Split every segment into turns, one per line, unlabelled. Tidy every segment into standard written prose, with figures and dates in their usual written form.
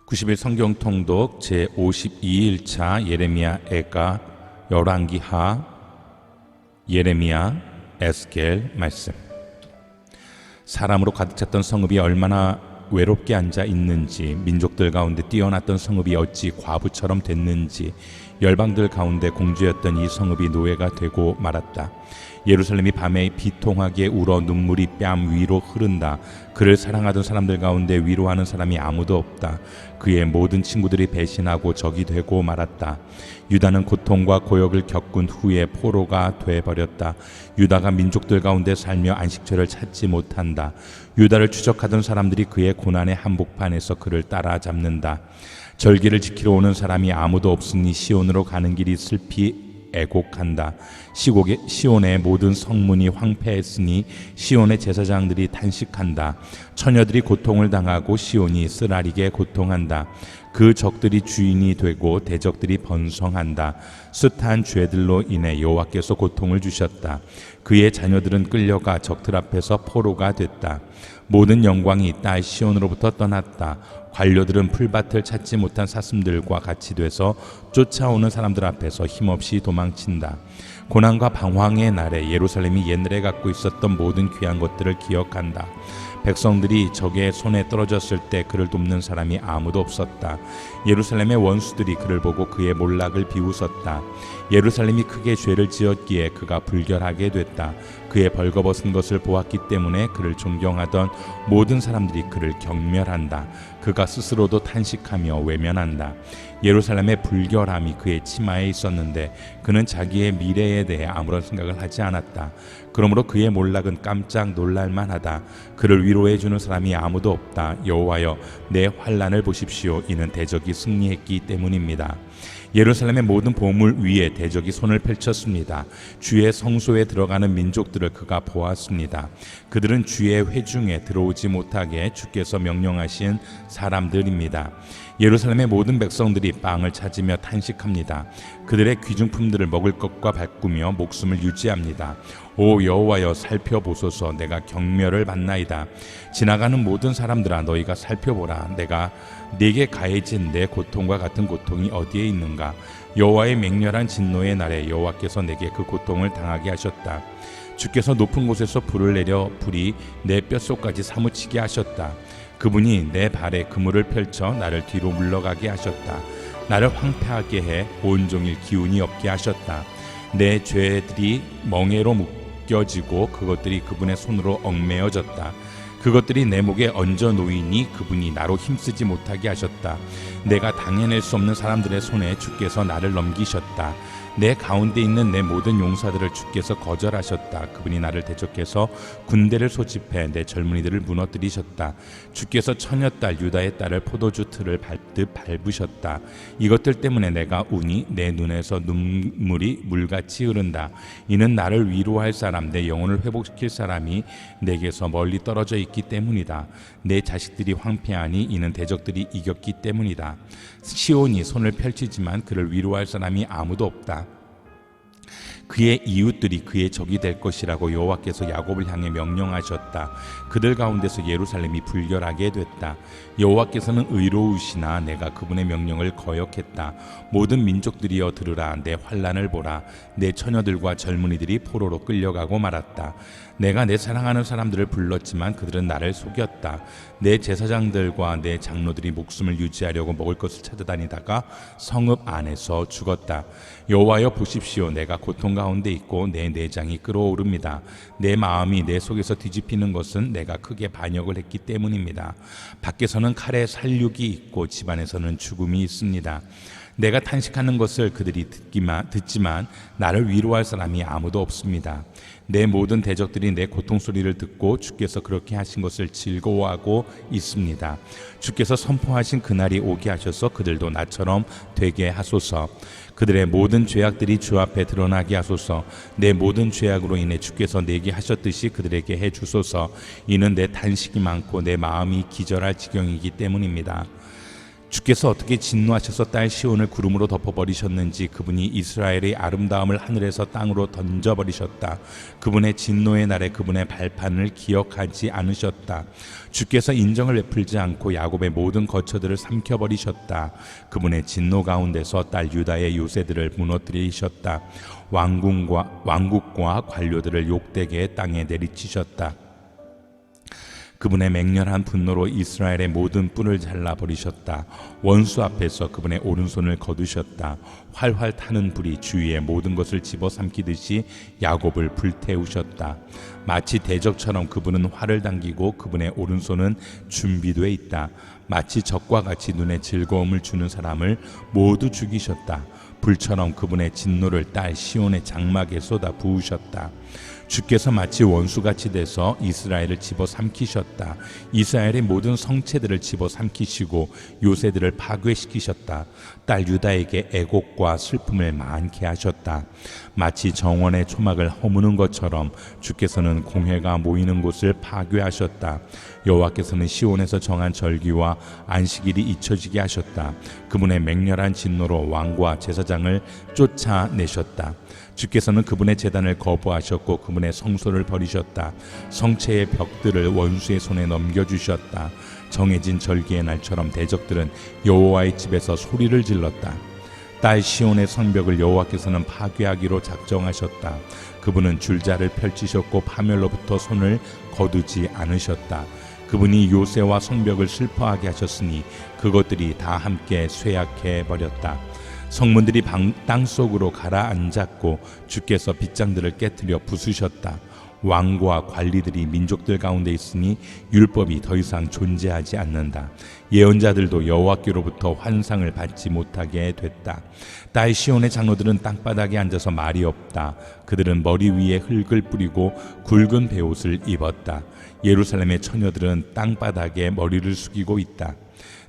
90일 성경 통독 제52일차 예레미야 애가 열왕기하 예레미야 에스겔 말씀. 사람으로 가득 찼던 성읍이 얼마나 외롭게 앉아 있는지, 민족들 가운데 뛰어났던 성읍이 어찌 과부처럼 됐는지, 열방들 가운데 공주였던 이 성읍이 노예가 되고 말았다. 예루살렘이 밤에 비통하게 울어 눈물이 뺨 위로 흐른다. 그를 사랑하던 사람들 가운데 위로하는 사람이 아무도 없다. 그의 모든 친구들이 배신하고 적이 되고 말았다. 유다는 고통과 고역을 겪은 후에 포로가 되어버렸다. 유다가 민족들 가운데 살며 안식처를 찾지 못한다. 유다를 추적하던 사람들이 그의 고난의 한복판에서 그를 따라잡는다. 절기를 지키러 오는 사람이 아무도 없으니 시온으로 가는 길이 슬피 애곡한다. 시온의 모든 성문이 황폐했으니 시온의 제사장들이 탄식한다. 처녀들이 고통을 당하고 시온이 쓰라리게 고통한다. 그 적들이 주인이 되고 대적들이 번성한다. 숱한 죄들로 인해 여호와께서 고통을 주셨다. 그의 자녀들은 끌려가 적들 앞에서 포로가 됐다. 모든 영광이 딸 시온으로부터 떠났다. 관료들은 풀밭을 찾지 못한 사슴들과 같이 돼서 쫓아오는 사람들 앞에서 힘없이 도망친다. 고난과 방황의 날에 예루살렘이 옛날에 갖고 있었던 모든 귀한 것들을 기억한다. 백성들이 적의 손에 떨어졌을 때 그를 돕는 사람이 아무도 없었다. 예루살렘의 원수들이 그를 보고 그의 몰락을 비웃었다. 예루살렘이 크게 죄를 지었기에 그가 불결하게 됐다. 그의 벌거벗은 것을 보았기 때문에 그를 존경하던 모든 사람들이 그를 경멸한다. 그가 스스로도 탄식하며 외면한다. 예루살렘의 불결함이 그의 치마에 있었는데 그는 자기의 미래에 대해 아무런 생각을 하지 않았다. 그러므로 그의 몰락은 깜짝 놀랄만하다. 그를 위로해 주는 사람이 아무도 없다. 여호와여, 내 환난을 보십시오. 이는 대적이 승리했기 때문입니다. 예루살렘의 모든 보물 위에 대적이 손을 펼쳤습니다. 주의 성소에 들어가는 민족들을 그가 보았습니다. 그들은 주의 회중에 들어오지 못하게 주께서 명령하신 사람들입니다. 예루살렘의 모든 백성들이 빵을 찾으며 탄식합니다. 그들의 귀중품들을 먹을 것과 바꾸며 목숨을 유지합니다. 오 여호와여, 살펴보소서. 내가 경멸을 받나이다. 지나가는 모든 사람들아, 너희가 살펴보라. 내가 네게 가해진 내 고통과 같은 고통이 어디에 있는가? 여호와의 맹렬한 진노의 날에 여호와께서 내게 그 고통을 당하게 하셨다. 주께서 높은 곳에서 불을 내려 불이 내 뼛속까지 사무치게 하셨다. 그분이 내 발에 그물을 펼쳐 나를 뒤로 물러가게 하셨다. 나를 황폐하게 해 온종일 기운이 없게 하셨다. 내 죄들이 멍에로 묶여지고 그것들이 그분의 손으로 얽매여졌다. 그것들이 내 목에 얹어 놓이니 그분이 나로 힘쓰지 못하게 하셨다. 내가 당해낼 수 없는 사람들의 손에 주께서 나를 넘기셨다. 내 가운데 있는 내 모든 용사들을 주께서 거절하셨다. 그분이 나를 대적해서 군대를 소집해 내 젊은이들을 무너뜨리셨다. 주께서 처녀딸 유다의 딸을 포도주 틀을 밟듯 밟으셨다. 이것들 때문에 내가 우니 내 눈에서 눈물이 물같이 흐른다. 이는 나를 위로할 사람, 내 영혼을 회복시킬 사람이 내게서 멀리 떨어져 있기 때문이다. 내 자식들이 황폐하니 이는 대적들이 이겼기 때문이다. 시온이 손을 펼치지만 그를 위로할 사람이 아무도 없다. 그의 이웃들이 그의 적이 될 것이라고 여호와께서 야곱을 향해 명령하셨다. 그들 가운데서 예루살렘이 불결하게 됐다. 여호와께서는 의로우시나 내가 그분의 명령을 거역했다. 모든 민족들이여 들으라. 내 환난을 보라. 내 처녀들과 젊은이들이 포로로 끌려가고 말았다. 내가 내 사랑하는 사람들을 불렀지만 그들은 나를 속였다. 내 제사장들과 내 장로들이 목숨을 유지하려고 먹을 것을 찾아다니다가 성읍 안에서 죽었다. 여호와여 보십시오. 내가 고통 가운데 있고 내 내장이 끓어오릅니다. 내 마음이 내 속에서 뒤집히는 것은 내가 크게 반역을 했기 때문입니다. 밖에서는 칼의 살육이 있고 집안에서는 죽음이 있습니다. 내가 탄식하는 것을 그들이 듣지만 나를 위로할 사람이 아무도 없습니다. 내 모든 대적들이 내 고통 소리를 듣고 주께서 그렇게 하신 것을 즐거워하고 있습니다. 주께서 선포하신 그날이 오게 하셔서 그들도 나처럼 되게 하소서. 그들의 모든 죄악들이 주 앞에 드러나게 하소서. 내 모든 죄악으로 인해 주께서 내게 하셨듯이 그들에게 해주소서. 이는 내 탄식이 많고 내 마음이 기절할 지경이기 때문입니다. 주께서 어떻게 진노하셔서 딸 시온을 구름으로 덮어버리셨는지 그분이 이스라엘의 아름다움을 하늘에서 땅으로 던져버리셨다. 그분의 진노의 날에 그분의 발판을 기억하지 않으셨다. 주께서 인정을 베풀지 않고 야곱의 모든 거처들을 삼켜버리셨다. 그분의 진노 가운데서 딸 유다의 요새들을 무너뜨리셨다. 왕국과 관료들을 욕되게 땅에 내리치셨다. 그분의 맹렬한 분노로 이스라엘의 모든 뿔을 잘라버리셨다. 원수 앞에서 그분의 오른손을 거두셨다. 활활 타는 불이 주위의 모든 것을 집어삼키듯이 야곱을 불태우셨다. 마치 대적처럼 그분은 활을 당기고 그분의 오른손은 준비되어 있다. 마치 적과 같이 눈에 즐거움을 주는 사람을 모두 죽이셨다. 불처럼 그분의 진노를 딸 시온의 장막에 쏟아 부으셨다. 주께서 마치 원수같이 돼서 이스라엘을 집어삼키셨다. 이스라엘의 모든 성체들을 집어삼키시고 요새들을 파괴시키셨다. 딸 유다에게 애곡과 슬픔을 많게 하셨다. 마치 정원의 초막을 허무는 것처럼 주께서는 공회가 모이는 곳을 파괴하셨다. 여호와께서는 시온에서 정한 절기와 안식일이 잊혀지게 하셨다. 그분의 맹렬한 진노로 왕과 제사장을 쫓아내셨다. 주께서는 그분의 제단을 거부하셨고 그분의 성소를 버리셨다. 성체의 벽들을 원수의 손에 넘겨주셨다. 정해진 절기의 날처럼 대적들은 여호와의 집에서 소리를 질렀다. 딸 시온의 성벽을 여호와께서는 파괴하기로 작정하셨다. 그분은 줄자를 펼치셨고 파멸로부터 손을 거두지 않으셨다. 그분이 요새와 성벽을 슬퍼하게 하셨으니 그것들이 다 함께 쇠약해 버렸다. 성문들이 땅속으로 가라앉았고 주께서 빗장들을 깨뜨려 부수셨다. 왕과 관리들이 민족들 가운데 있으니 율법이 더 이상 존재하지 않는다. 예언자들도 여호와께로부터 환상을 받지 못하게 됐다. 딸 시온의 장로들은 땅바닥에 앉아서 말이 없다. 그들은 머리 위에 흙을 뿌리고 굵은 베옷을 입었다. 예루살렘의 처녀들은 땅바닥에 머리를 숙이고 있다.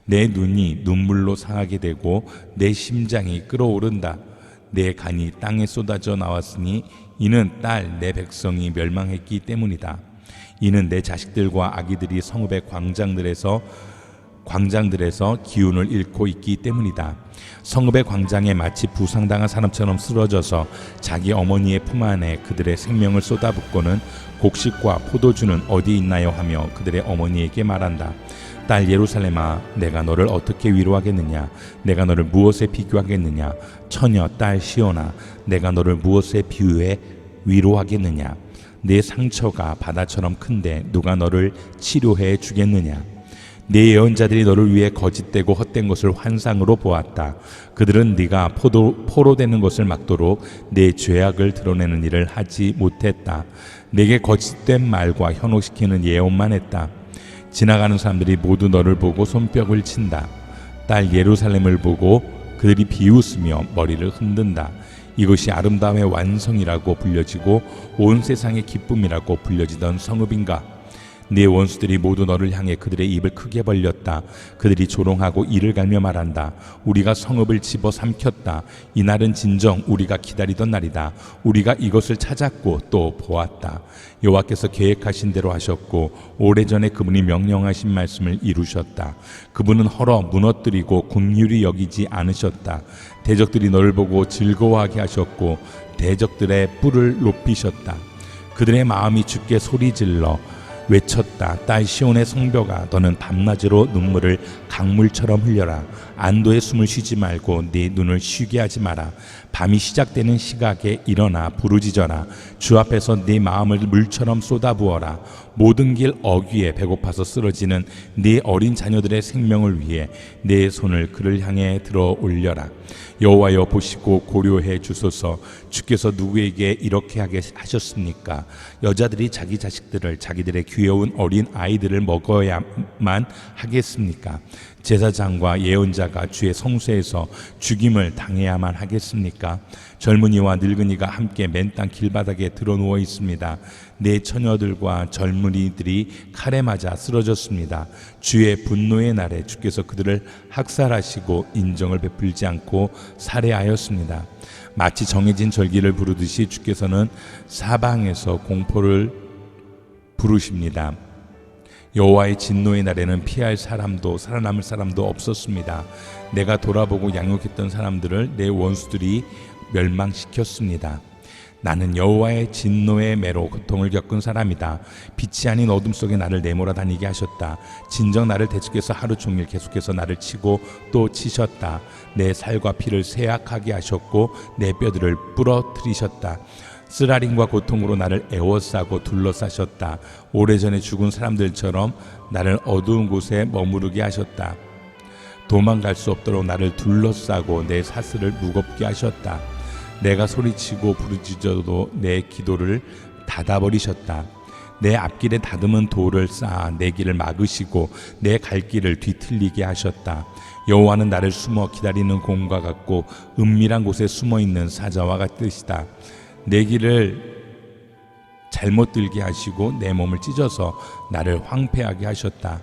내 눈이 눈물로 상하게 되고 내 심장이 끓어오른다. 내 간이 땅에 쏟아져 나왔으니 이는 딸 내 백성이 멸망했기 때문이다. 이는 내 자식들과 아기들이 성읍의 광장들에서 기운을 잃고 있기 때문이다. 성읍의 광장에 마치 부상당한 사람처럼 쓰러져서 자기 어머니의 품 안에 그들의 생명을 쏟아붓고는 곡식과 포도주는 어디 있나요 하며 그들의 어머니에게 말한다. 딸 예루살렘아, 내가 너를 어떻게 위로하겠느냐? 내가 너를 무엇에 비교하겠느냐? 처녀 딸 시온아, 내가 너를 무엇에 비유해 위로하겠느냐? 내 상처가 바다처럼 큰데 누가 너를 치료해 주겠느냐? 내 예언자들이 너를 위해 거짓되고 헛된 것을 환상으로 보았다. 그들은 네가 포로되는 것을 막도록 내 죄악을 드러내는 일을 하지 못했다. 내게 거짓된 말과 현혹시키는 예언만 했다. 지나가는 사람들이 모두 너를 보고 손뼉을 친다. 딸 예루살렘을 보고 그들이 비웃으며 머리를 흔든다. 이것이 아름다움의 완성이라고 불려지고 온 세상의 기쁨이라고 불려지던 성읍인가? 네 원수들이 모두 너를 향해 그들의 입을 크게 벌렸다. 그들이 조롱하고 이를 갈며 말한다. 우리가 성읍을 집어 삼켰다. 이날은 진정 우리가 기다리던 날이다. 우리가 이것을 찾았고 또 보았다. 여호와께서 계획하신 대로 하셨고 오래전에 그분이 명령하신 말씀을 이루셨다. 그분은 헐어 무너뜨리고 긍휼히 여기지 않으셨다. 대적들이 너를 보고 즐거워하게 하셨고 대적들의 뿔을 높이셨다. 그들의 마음이 주께 소리질러 외쳤다. 딸 시온의 성벽아, 너는 밤낮으로 눈물을 강물처럼 흘려라. 안도의 숨을 쉬지 말고 네 눈을 쉬게 하지 마라. 밤이 시작되는 시각에 일어나 부르짖어라. 주 앞에서 네 마음을 물처럼 쏟아부어라. 모든 길 어귀에 배고파서 쓰러지는 네 어린 자녀들의 생명을 위해 네 손을 그를 향해 들어 올려라. 여호와여, 보시고 고려해 주소서. 주께서 누구에게 이렇게 하게 하셨습니까? 여자들이 자기 자식들을, 자기들의 귀여운 어린 아이들을 먹어야만 하겠습니까? 제사장과 예언자가 주의 성소에서 죽임을 당해야만 하겠습니까? 젊은이와 늙은이가 함께 맨 땅 길바닥에 드러누워 있습니다. 내 처녀들과 젊은이들이 칼에 맞아 쓰러졌습니다. 주의 분노의 날에 주께서 그들을 학살하시고 인정을 베풀지 않고 살해하였습니다. 마치 정해진 절기를 부르듯이 주께서는 사방에서 공포를 부르십니다. 여호와의 진노의 날에는 피할 사람도 살아남을 사람도 없었습니다. 내가 돌아보고 양육했던 사람들을 내 원수들이 멸망시켰습니다. 나는 여호와의 진노의 매로 고통을 겪은 사람이다. 빛이 아닌 어둠 속에 나를 내몰아 다니게 하셨다. 진정 나를 대적해서 하루 종일 계속해서 나를 치고 또 치셨다. 내 살과 피를 쇠약하게 하셨고 내 뼈들을 부러뜨리셨다. 쓰라림과 고통으로 나를 애워싸고 둘러싸셨다. 오래전에 죽은 사람들처럼 나를 어두운 곳에 머무르게 하셨다. 도망갈 수 없도록 나를 둘러싸고 내 사슬을 무겁게 하셨다. 내가 소리치고 부르짖어도 내 기도를 닫아버리셨다. 내 앞길에 다듬은 돌을 쌓아 내 길을 막으시고 내 갈 길을 뒤틀리게 하셨다. 여호와는 나를 숨어 기다리는 공과 같고 은밀한 곳에 숨어있는 사자와 같으시다. 내 길을 잘못 들게 하시고 내 몸을 찢어서 나를 황폐하게 하셨다.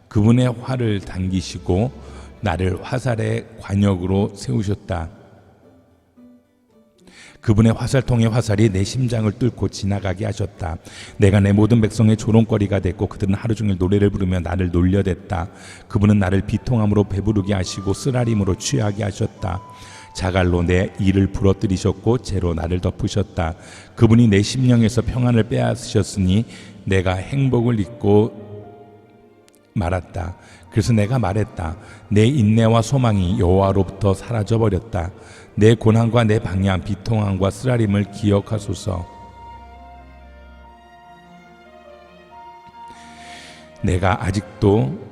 그분의 활을 당기시고 나를 화살의 관역으로 세우셨다. 그분의 화살통의 화살이 내 심장을 뚫고 지나가게 하셨다. 내가 내 모든 백성의 조롱거리가 됐고 그들은 하루 종일 노래를 부르며 나를 놀려댔다. 그분은 나를 비통함으로 배부르게 하시고 쓰라림으로 취하게 하셨다. 자갈로 내 이를 부러뜨리셨고 재로 나를 덮으셨다. 그분이 내 심령에서 평안을 빼앗으셨으니 내가 행복을 잊고 말았다. 그래서 내가 말했다. 내 인내와 소망이 여호와로부터 사라져버렸다. 내 고난과 내 방향, 비통함과 쓰라림을 기억하소서. 내가 아직도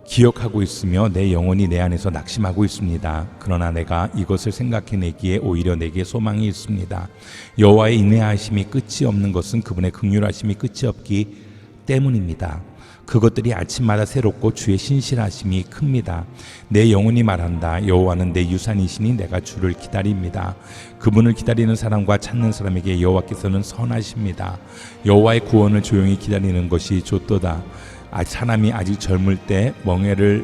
기억하고 있으며 내 영혼이 내 안에서 낙심하고 있습니다. 그러나 내가 이것을 생각해내기에 오히려 내게 소망이 있습니다. 여호와의 인내하심이 끝이 없는 것은 그분의 긍휼하심이 끝이 없기 때문입니다. 그것들이 아침마다 새롭고 주의 신실하심이 큽니다. 내 영혼이 말한다. 여호와는 내 유산이시니 내가 주를 기다립니다. 그분을 기다리는 사람과 찾는 사람에게 여호와께서는 선하십니다. 여호와의 구원을 조용히 기다리는 것이 좋도다. 사람이 아직 젊을 때 멍에를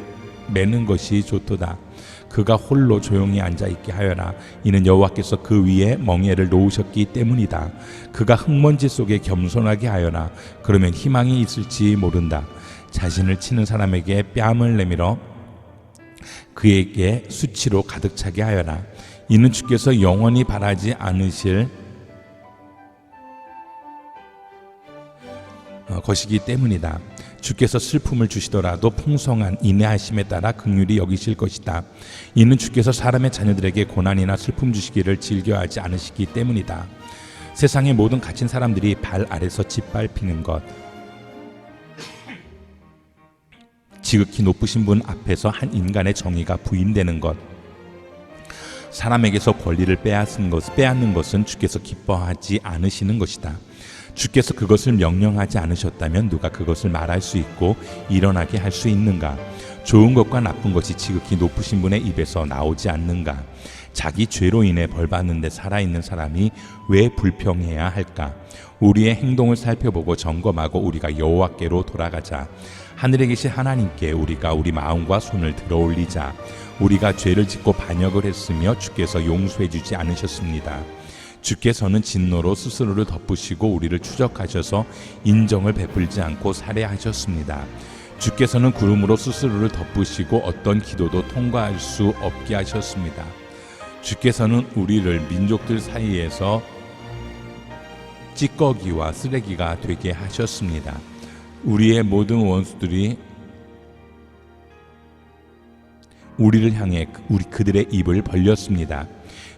매는 것이 좋도다. 그가 홀로 조용히 앉아있게 하여라. 이는 여호와께서 그 위에 멍에를 놓으셨기 때문이다. 그가 흙먼지 속에 겸손하게 하여라. 그러면 희망이 있을지 모른다. 자신을 치는 사람에게 뺨을 내밀어 그에게 수치로 가득 차게 하여라. 이는 주께서 영원히 바라지 않으실 것이기 때문이다. 주께서 슬픔을 주시더라도 풍성한 인내하심에 따라 긍휼히 여기실 것이다. 이는 주께서 사람의 자녀들에게 고난이나 슬픔 주시기를 즐겨하지 않으시기 때문이다. 세상의 모든 갇힌 사람들이 발 아래서 짓밟히는 것, 지극히 높으신 분 앞에서 한 인간의 정의가 부인되는 것, 사람에게서 권리를 빼앗는 것은 주께서 기뻐하지 않으시는 것이다. 주께서 그것을 명령하지 않으셨다면 누가 그것을 말할 수 있고 일어나게 할 수 있는가? 좋은 것과 나쁜 것이 지극히 높으신 분의 입에서 나오지 않는가? 자기 죄로 인해 벌받는데 살아있는 사람이 왜 불평해야 할까? 우리의 행동을 살펴보고 점검하고 우리가 여호와께로 돌아가자. 하늘에 계신 하나님께 우리가 우리 마음과 손을 들어올리자. 우리가 죄를 짓고 반역을 했으며 주께서 용서해 주지 않으셨습니다. 주께서는 진노로 스스로를 덮으시고 우리를 추적하셔서 인정을 베풀지 않고 살해하셨습니다. 주께서는 구름으로 스스로를 덮으시고 어떤 기도도 통과할 수 없게 하셨습니다. 주께서는 우리를 민족들 사이에서 찌꺼기와 쓰레기가 되게 하셨습니다. 우리의 모든 원수들이 우리를 향해 그들의 입을 벌렸습니다.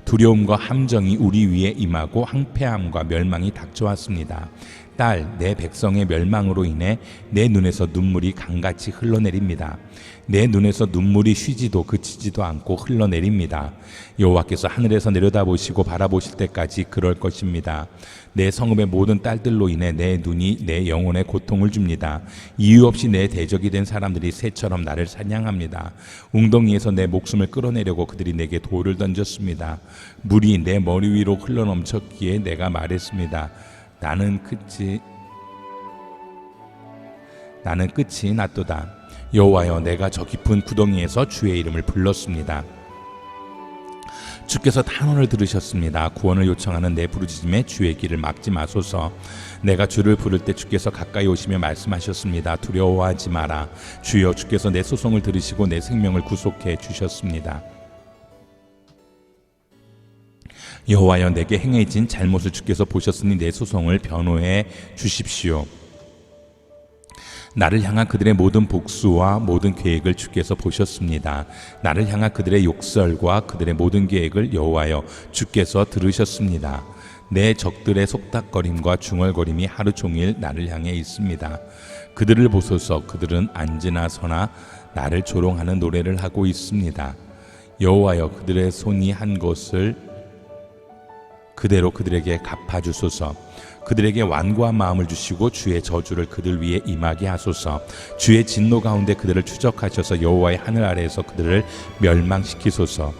두려움과 함정이 우리 위에 임하고 황폐함과 멸망이 닥쳐왔습니다. 딸, 내 백성의 멸망으로 인해 내 눈에서 눈물이 강같이 흘러내립니다. 내 눈에서 눈물이 쉬지도 그치지도 않고 흘러내립니다. 여호와께서 하늘에서 내려다보시고 바라보실 때까지 그럴 것입니다. 내 성읍의 모든 딸들로 인해 내 눈이 내 영혼에 고통을 줍니다. 이유 없이 내 대적이 된 사람들이 새처럼 나를 사냥합니다. 웅덩이에서 내 목숨을 끌어내려고 그들이 내게 돌을 던졌습니다. 물이 내 머리 위로 흘러넘쳤기에 내가 말했습니다. 나는 끝이 났도다. 여호와여, 내가 저 깊은 구덩이에서 주의 이름을 불렀습니다. 주께서 탄원을 들으셨습니다. 구원을 요청하는 내 부르짖음에 주의 길을 막지 마소서. 내가 주를 부를 때 주께서 가까이 오시며 말씀하셨습니다. 두려워하지 마라. 주여, 주께서 내 소송을 들으시고 내 생명을 구속해 주셨습니다. 여호와여, 내게 행해진 잘못을 주께서 보셨으니 내 소송을 변호해 주십시오. 나를 향한 그들의 모든 복수와 모든 계획을 주께서 보셨습니다. 나를 향한 그들의 욕설과 그들의 모든 계획을 여호와여, 주께서 들으셨습니다. 내 적들의 속닥거림과 중얼거림이 하루 종일 나를 향해 있습니다. 그들을 보소서. 그들은 앉으나 서나 나를 조롱하는 노래를 하고 있습니다. 여호와여, 그들의 손이 한 것을 그대로 그들에게 갚아주소서. 그들에게 완고한 마음을 주시고 주의 저주를 그들 위에 임하게 하소서. 주의 진노 가운데 그들을 추적하셔서 여호와의 하늘 아래에서 그들을 멸망시키소서.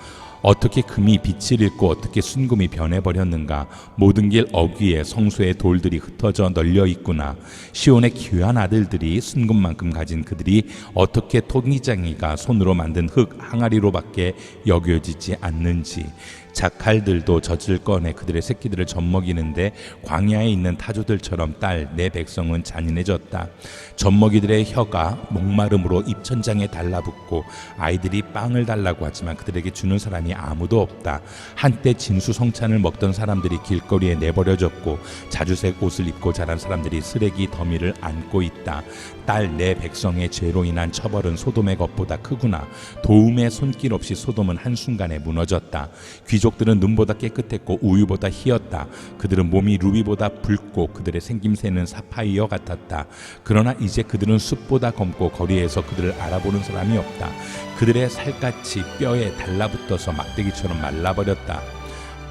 어떻게 금이 빛을 잃고 어떻게 순금이 변해버렸는가. 모든 길 어귀에 성소의 돌들이 흩어져 널려 있구나. 시온의 귀한 아들들이 순금만큼 가진 그들이 어떻게 토기장이가 손으로 만든 흙 항아리로밖에 여겨지지 않는지. 자칼들도 젖을 꺼내 그들의 새끼들을 젖먹이는데 광야에 있는 타조들처럼 딸 내 백성은 잔인해졌다. 젖먹이들의 혀가 목마름으로 입천장에 달라붙고 아이들이 빵을 달라고 하지만 그들에게 주는 사람이 아무도 없다. 한때 진수성찬을 먹던 사람들이 길거리에 내버려졌고 자주색 옷을 입고 자란 사람들이 쓰레기 더미를 안고 있다. 딸 내 백성의 죄로 인한 처벌은 소돔의 것보다 크구나. 도움의 손길 없이 소돔은 한순간에 무너졌다. 귀족들은 눈보다 깨끗했고 우유보다 희었다. 그들은 몸이 루비보다 붉고 그들의 생김새는 사파이어 같았다. 그러나 이제 그들은 숲보다 검고 거리에서 그들을 알아보는 사람이 없다. 그들의 살갗이 뼈에 달라붙어서 막대기처럼 말라버렸다.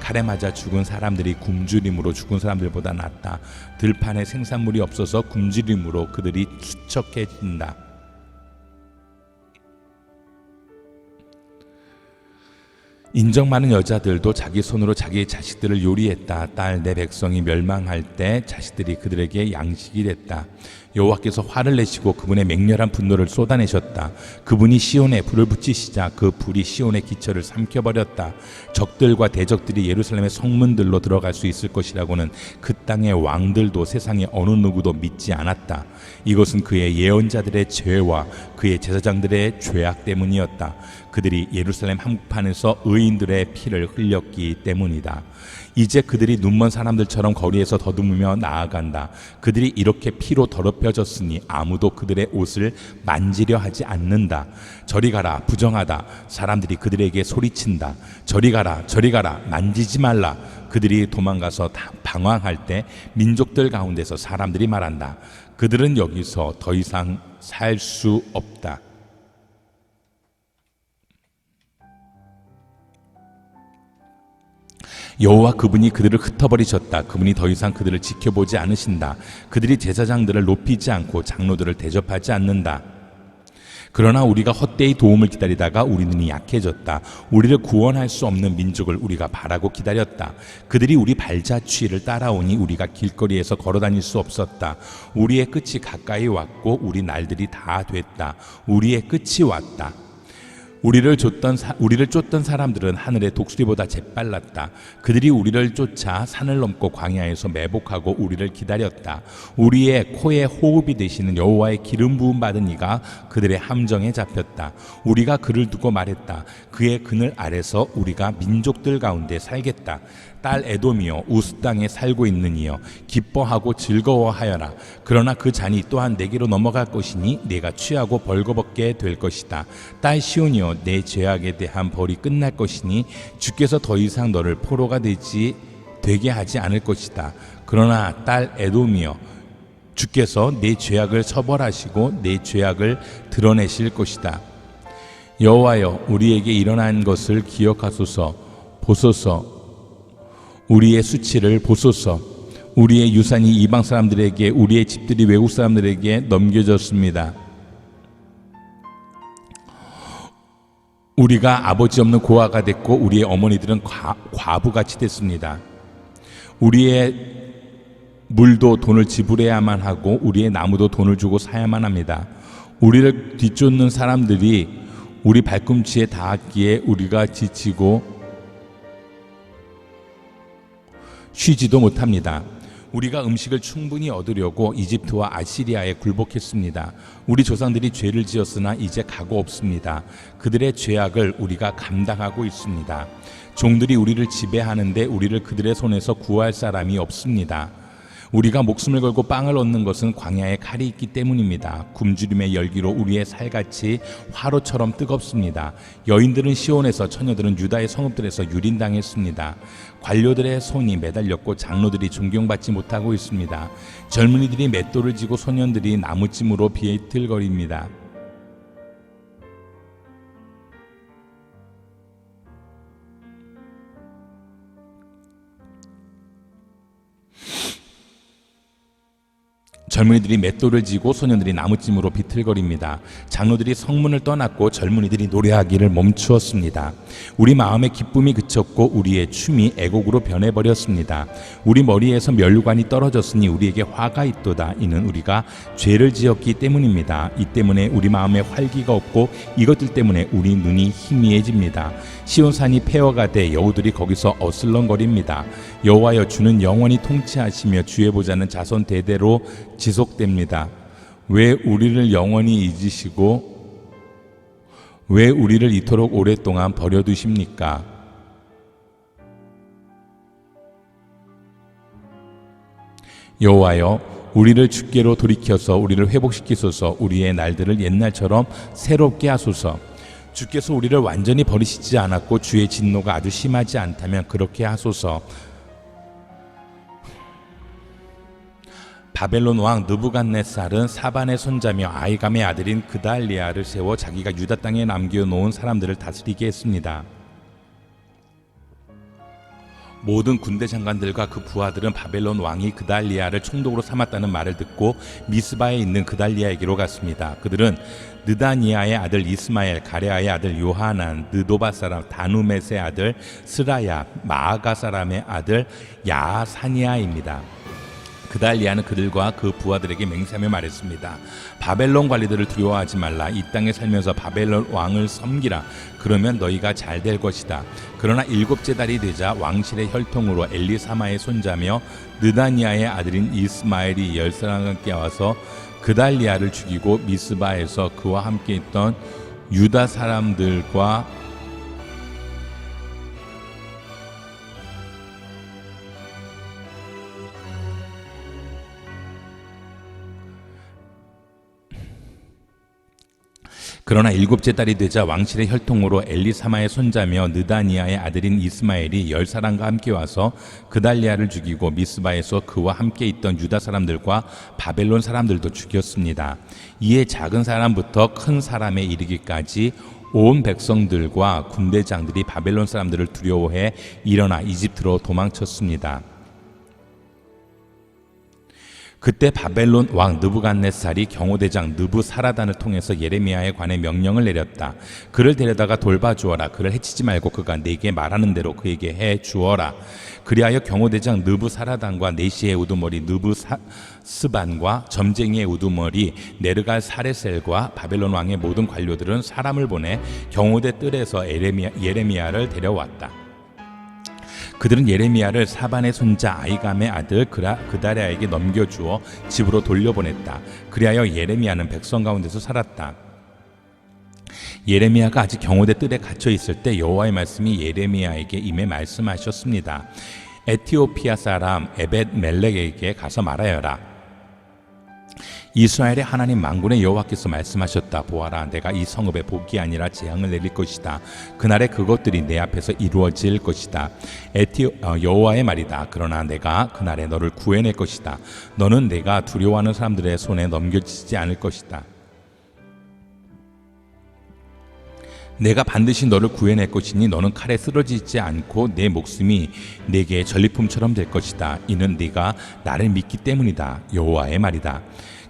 칼에 맞아 죽은 사람들이 굶주림으로 죽은 사람들보다 낫다. 들판에 생산물이 없어서 굶주림으로 그들이 수척해진다. 인정 많은 여자들도 자기 손으로 자기의 자식들을 요리했다. 딸 내 백성이 멸망할 때 자식들이 그들에게 양식이 됐다. 여호와께서 화를 내시고 그분의 맹렬한 분노를 쏟아내셨다. 그분이 시온에 불을 붙이시자 그 불이 시온의 기처를 삼켜버렸다. 적들과 대적들이 예루살렘의 성문들로 들어갈 수 있을 것이라고는 그 땅의 왕들도 세상의 어느 누구도 믿지 않았다. 이것은 그의 예언자들의 죄와 그의 제사장들의 죄악 때문이었다. 그들이 예루살렘 한복판에서 의인들의 피를 흘렸기 때문이다. 이제 그들이 눈먼 사람들처럼 거리에서 더듬으며 나아간다. 그들이 이렇게 피로 더럽혀졌으니 아무도 그들의 옷을 만지려 하지 않는다. 저리 가라, 부정하다. 사람들이 그들에게 소리친다. 저리 가라, 저리 가라, 만지지 말라. 그들이 도망가서 방황할 때 민족들 가운데서 사람들이 말한다. 그들은 여기서 더 이상 살 수 없다. 여호와 그분이 그들을 흩어버리셨다. 그분이 더 이상 그들을 지켜보지 않으신다. 그들이 제사장들을 높이지 않고 장로들을 대접하지 않는다. 그러나 우리가 헛되이 도움을 기다리다가 우리 눈이 약해졌다. 우리를 구원할 수 없는 민족을 우리가 바라고 기다렸다. 그들이 우리 발자취를 따라오니 우리가 길거리에서 걸어다닐 수 없었다. 우리의 끝이 가까이 왔고 우리 날들이 다 됐다. 우리의 끝이 왔다. 우리를 쫓던 사람들은 하늘의 독수리보다 재빨랐다. 그들이 우리를 쫓아 산을 넘고 광야에서 매복하고 우리를 기다렸다. 우리의 코에 호흡이 되시는 여호와의 기름 부음 받은 이가 그들의 함정에 잡혔다. 우리가 그를 두고 말했다. 그의 그늘 아래서 우리가 민족들 가운데 살겠다. 딸 에돔이여, 우스 땅에 살고 있는 이여, 기뻐하고 즐거워하여라. 그러나 그 잔이 또한 내게로 넘어갈 것이니 내가 취하고 벌거벗게 될 것이다. 딸 시온이여, 내 죄악에 대한 벌이 끝날 것이니 주께서 더 이상 너를 포로가 되게 하지 않을 것이다. 그러나 딸 에돔이여, 주께서 내 죄악을 처벌하시고 내 죄악을 드러내실 것이다. 여호와여, 우리에게 일어난 것을 기억하소서. 보소서. 우리의 수치를 보소서. 우리의 유산이 이방 사람들에게, 우리의 집들이 외국 사람들에게 넘겨졌습니다. 우리가 아버지 없는 고아가 됐고 우리의 어머니들은 과부같이 됐습니다. 우리의 물도 돈을 지불해야만 하고 우리의 나무도 돈을 주고 사야만 합니다. 우리를 뒤쫓는 사람들이 우리 발꿈치에 닿았기에 우리가 지치고 쉬지도 못합니다. 우리가 음식을 충분히 얻으려고 이집트와 아시리아에 굴복했습니다. 우리 조상들이 죄를 지었으나 이제 각오 없습니다. 그들의 죄악을 우리가 감당하고 있습니다. 종들이 우리를 지배하는데 우리를 그들의 손에서 구할 사람이 없습니다. 우리가 목숨을 걸고 빵을 얻는 것은 광야에 칼이 있기 때문입니다. 굶주림의 열기로 우리의 살같이 화로처럼 뜨겁습니다. 여인들은 시온에서, 처녀들은 유다의 성읍들에서 유린당했습니다. 관료들의 손이 매달렸고 장로들이 존경받지 못하고 있습니다. 젊은이들이 맷돌을 쥐고 소년들이 나무찜으로 비틀거립니다. 젊은이들이 맷돌을 쥐고 소년들이 나무찜으로 비틀거립니다. 장로들이 성문을 떠났고 젊은이들이 노래하기를 멈추었습니다. 우리 마음의 기쁨이 그쳤고 우리의 춤이 애곡으로 변해버렸습니다. 우리 머리에서 면류관이 떨어졌으니 우리에게 화가 있도다. 이는 우리가 죄를 지었기 때문입니다. 이 때문에 우리 마음에 활기가 없고 이것들 때문에 우리 눈이 희미해집니다. 시온산이 폐허가 돼 여우들이 거기서 어슬렁거립니다. 여호와여, 주는 영원히 통치하시며 주의 보좌는 자손 대대로 지속됩니다. 왜 우리를 영원히 잊으시고 왜 우리를 이토록 오랫동안 버려두십니까? 여호와여, 우리를 주께로 돌이켜서 우리를 회복시키소서. 우리의 날들을 옛날처럼 새롭게 하소서. 주께서 우리를 완전히 버리시지 않았고 주의 진노가 아주 심하지 않다면 그렇게 하소서. 바벨론 왕 느부갓네살은 사반의 손자며 아이감의 아들인 그달리아를 세워 자기가 유다 땅에 남겨놓은 사람들을 다스리게 했습니다. 모든 군대 장관들과 그 부하들은 바벨론 왕이 그달리아를 총독으로 삼았다는 말을 듣고 미스바에 있는 그달리아에게로 갔습니다. 그들은 느다니아의 아들 이스마엘, 가레아의 아들 요하난, 느도바 사람 다누멧의 아들 스라야, 마아가 사람의 아들 야사니아입니다. 그달리아는 그들과 그 부하들에게 맹세하며 말했습니다. 바벨론 관리들을 두려워하지 말라. 이 땅에 살면서 바벨론 왕을 섬기라. 그러면 너희가 잘 될 것이다. 그러나 7째 달이 되자 왕실의 혈통으로 엘리사마의 손자며 느다니아의 아들인 이스마엘이 10사람과 함께 와서 그달리아를 죽이고 미스바에서 그와 함께 있던 유다 사람들과 그러나 7째 달이 되자 왕실의 혈통으로 엘리사마의 손자며 느다니아의 아들인 이스마엘이 10사람과 함께 와서 그달리아를 죽이고 미스바에서 그와 함께 있던 유다 사람들과 바벨론 사람들도 죽였습니다. 이에 작은 사람부터 큰 사람에 이르기까지 온 백성들과 군대장들이 바벨론 사람들을 두려워해 일어나 이집트로 도망쳤습니다. 그때 바벨론 왕 느부갓네살이 경호대장 느부사라단을 통해서 예레미야에 관해 명령을 내렸다. 그를 데려다가 돌봐주어라. 그를 해치지 말고 그가 네게 말하는 대로 그에게 해주어라. 그리하여 경호대장 느부사라단과 네시의 우두머리 느부스반과 점쟁이의 우두머리 네르갈 사레셀과 바벨론 왕의 모든 관료들은 사람을 보내 경호대 뜰에서 예레미야를 데려왔다. 그들은 예레미야를 사반의 손자 아이감의 아들 그다랴에게 넘겨주어 집으로 돌려보냈다. 그리하여 예레미야는 백성 가운데서 살았다. 예레미야가 아직 경호대 뜰에 갇혀 있을 때 여호와의 말씀이 예레미야에게 임해 말씀하셨습니다. 에티오피아 사람 에벳멜렉에게 가서 말하여라. 이스라엘의 하나님 만군의 여호와께서 말씀하셨다. 보아라, 내가 이 성읍에 복이 아니라 재앙을 내릴 것이다. 그날에 그것들이 내 앞에서 이루어질 것이다. 여호와의 말이다. 그러나 내가 그날에 너를 구해낼 것이다. 너는 내가 두려워하는 사람들의 손에 넘겨지지 않을 것이다. 내가 반드시 너를 구해낼 것이니 너는 칼에 쓰러지지 않고 내 목숨이 내게 전리품처럼 될 것이다. 이는 네가 나를 믿기 때문이다. 여호와의 말이다.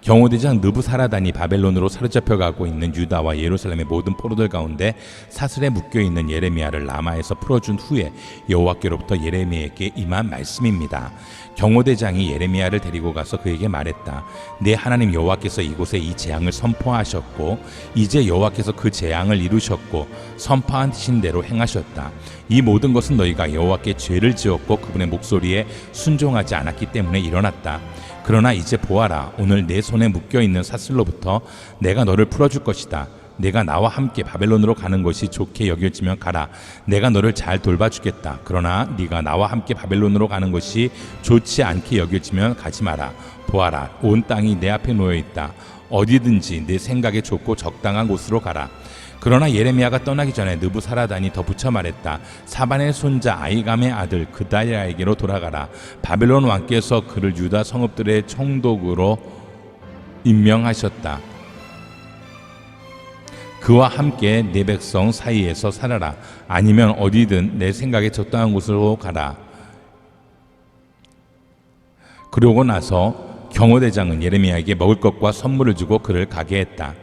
경호대장 느부사라단이 바벨론으로 사로잡혀가고 있는 유다와 예루살렘의 모든 포로들 가운데 사슬에 묶여있는 예레미야를 라마에서 풀어준 후에 여호와께로부터 예레미야에게 임한 말씀입니다. 경호대장이 예레미야를 데리고 가서 그에게 말했다. 내 하나님 여호와께서 이곳에 이 재앙을 선포하셨고 이제 여호와께서 그 재앙을 이루셨고 선포하신 대로 행하셨다. 이 모든 것은 너희가 여호와께 죄를 지었고 그분의 목소리에 순종하지 않았기 때문에 일어났다. 그러나 이제 보아라, 오늘 내 손에 묶여있는 사슬로부터 내가 너를 풀어줄 것이다. 내가 나와 함께 바벨론으로 가는 것이 좋게 여겨지면 가라. 내가 너를 잘 돌봐주겠다. 그러나 네가 나와 함께 바벨론으로 가는 것이 좋지 않게 여겨지면 가지 마라. 보아라, 온 땅이 내 앞에 놓여있다. 어디든지 내 생각에 좋고 적당한 곳으로 가라. 그러나 예레미야가 떠나기 전에 느부사라단이 덧붙여 말했다. 사반의 손자 아이감의 아들 그다랴에게로 돌아가라. 바벨론 왕께서 그를 유다 성읍들의 총독으로 임명하셨다. 그와 함께 내 백성 사이에서 살아라. 아니면 어디든 내 생각에 적당한 곳으로 가라. 그러고 나서 경호대장은 예레미야에게 먹을 것과 선물을 주고 그를 가게 했다.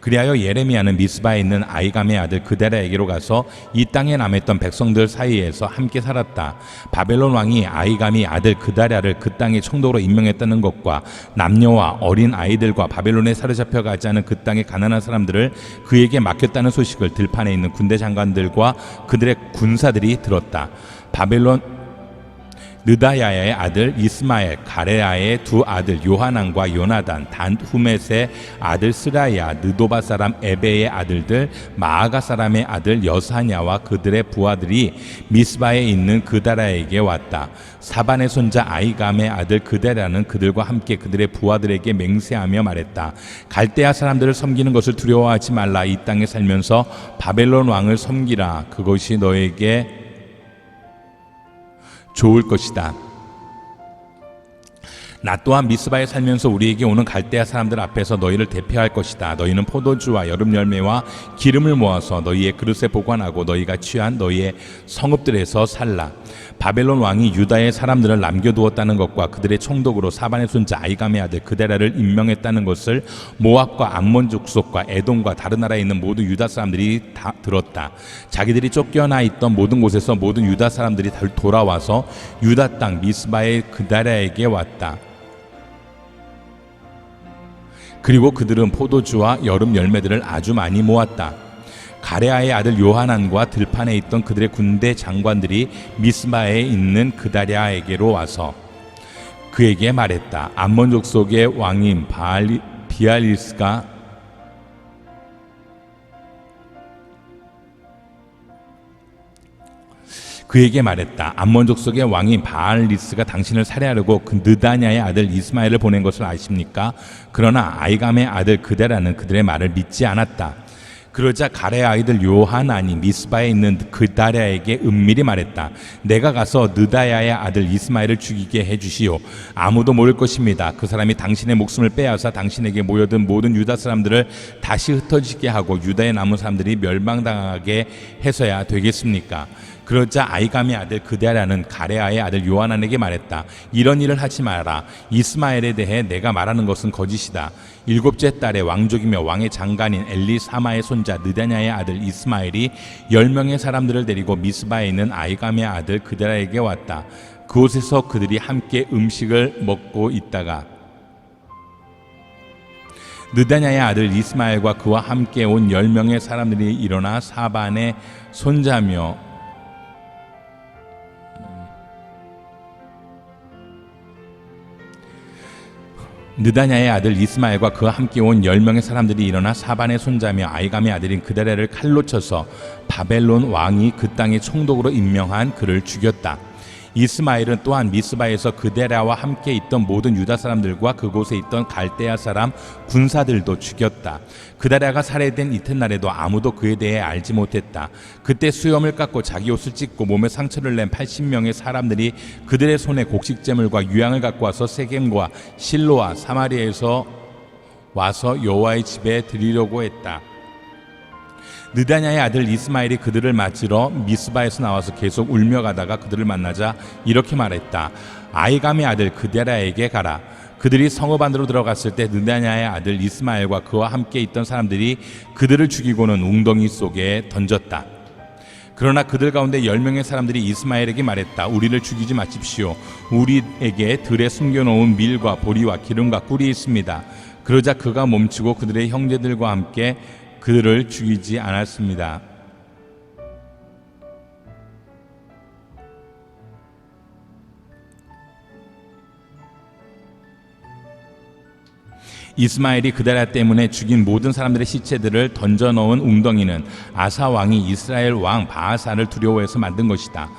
그리하여 예레미야는 미스바에 있는 아이감의 아들 그다랴에게로 가서 이 땅에 남았던 백성들 사이에서 함께 살았다. 바벨론 왕이 아이감이 아들 그다랴를 그 땅의 총독으로 임명했다는 것과 남녀와 어린 아이들과 바벨론에 사로잡혀 가지 않은 그 땅의 가난한 사람들을 그에게 맡겼다는 소식을 들판에 있는 군대 장관들과 그들의 군사들이 들었다. 바벨론 느다야의 아들 이스마엘, 가레아의 두 아들 요하난과 요나단, 단후멧의 아들 스라야, 느도바 사람 에베의 아들들, 마아가 사람의 아들 여사냐와 그들의 부하들이 미스바에 있는 그다랴에게 왔다. 사반의 손자 아이감의 아들 그다랴는 그들과 함께 그들의 부하들에게 맹세하며 말했다. 갈대아 사람들을 섬기는 것을 두려워하지 말라. 이 땅에 살면서 바벨론 왕을 섬기라. 그것이 너에게 좋을 것이다. 나 또한 미스바에 살면서 우리에게 오는 갈대아 사람들 앞에서 너희를 대표할 것이다. 너희는 포도주와 여름 열매와 기름을 모아서 너희의 그릇에 보관하고 너희가 취한 너희의 성읍들에서 살라. 바벨론 왕이 유다의 사람들을 남겨두었다는 것과 그들의 총독으로 사반의 손자 아이감의 아들 그다랴를 임명했다는 것을 모압과 암몬 족속과 에돔과 다른 나라에 있는 모든 유다 사람들이 다 들었다. 자기들이 쫓겨나 있던 모든 곳에서 모든 유다 사람들이 돌아와서 유다 땅 미스바의 그다랴에게 왔다. 그리고 그들은 포도주와 여름 열매들을 아주 많이 모았다. 가레아의 아들 요하난과 들판에 있던 그들의 군대 장관들이 미스바에 있는 그다랴에게로 와서 그에게 말했다. 암몬 족속의 왕인 비알리스가 그에게 말했다. 암몬 족속의 왕인 바알리스가 당신을 살해하려고 그 느다냐의 아들 이스마엘을 보낸 것을 아십니까? 그러나 아이감의 아들 그다랴는 그들의 말을 믿지 않았다. 그러자 가레아 아이들 요하난이 미스바에 있는 그다랴에게 은밀히 말했다. 내가 가서 느다야의 아들 이스마엘을 죽이게 해주시오. 아무도 모를 것입니다. 그 사람이 당신의 목숨을 빼앗아 당신에게 모여든 모든 유다 사람들을 다시 흩어지게 하고 유다에 남은 사람들이 멸망당하게 해서야 되겠습니까? 그러자 아이감의 아들 그다랴는 가레아의 아들 요하난에게 말했다. 이런 일을 하지 마라. 이스마엘에 대해 내가 말하는 것은 거짓이다. 7째 달에 왕족이며 왕의 장관인 엘리사마의 손자 느다냐의 아들 이스마엘이 10명의 사람들을 데리고 미스바에 있는 아이감의 아들 그다랴에게 왔다. 그곳에서 그들이 함께 음식을 먹고 있다가 느다냐의 아들 이스마엘과 그와 함께 온 10명의 사람들이 일어나 사반의 손자며 느다냐의 아들 이스마엘과 그와 함께 온 10명의 사람들이 일어나 사반의 손자며 아이감의 아들인 그다랴를 칼로 쳐서 바벨론 왕이 그 땅의 총독으로 임명한 그를 죽였다. 이스마엘은 또한 미스바에서 그다랴와 함께 있던 모든 유다 사람들과 그곳에 있던 갈대아 사람 군사들도 죽였다. 그다랴가 살해된 이튿날에도 아무도 그에 대해 알지 못했다. 그때 수염을 깎고 자기 옷을 찢고 몸에 상처를 낸 80명의 사람들이 그들의 손에 곡식제물과 유향을 갖고 와서 세겜과 실로와 사마리아에서 와서 여호와의 집에 드리려고 했다. 느다냐의 아들 이스마엘이 그들을 맞으러 미스바에서 나와서 계속 울며 가다가 그들을 만나자 이렇게 말했다. 아이감의 아들 그다랴에게 가라. 그들이 성읍 안으로 들어갔을 때 느다냐의 아들 이스마엘과 그와 함께 있던 사람들이 그들을 죽이고는 웅덩이 속에 던졌다. 그러나 그들 가운데 10명의 사람들이 이스마엘에게 말했다. 우리를 죽이지 마십시오. 우리에게 들에 숨겨놓은 밀과 보리와 기름과 꿀이 있습니다. 그러자 그가 멈추고 그들의 형제들과 함께 그들을 죽이지 않았습니다. 이스마엘이 그다랴 때문에 죽인 모든 사람들의 시체들을 던져넣은 웅덩이는 아사 왕이 이스라엘 왕 바아사를 두려워해서 만든 것이었다.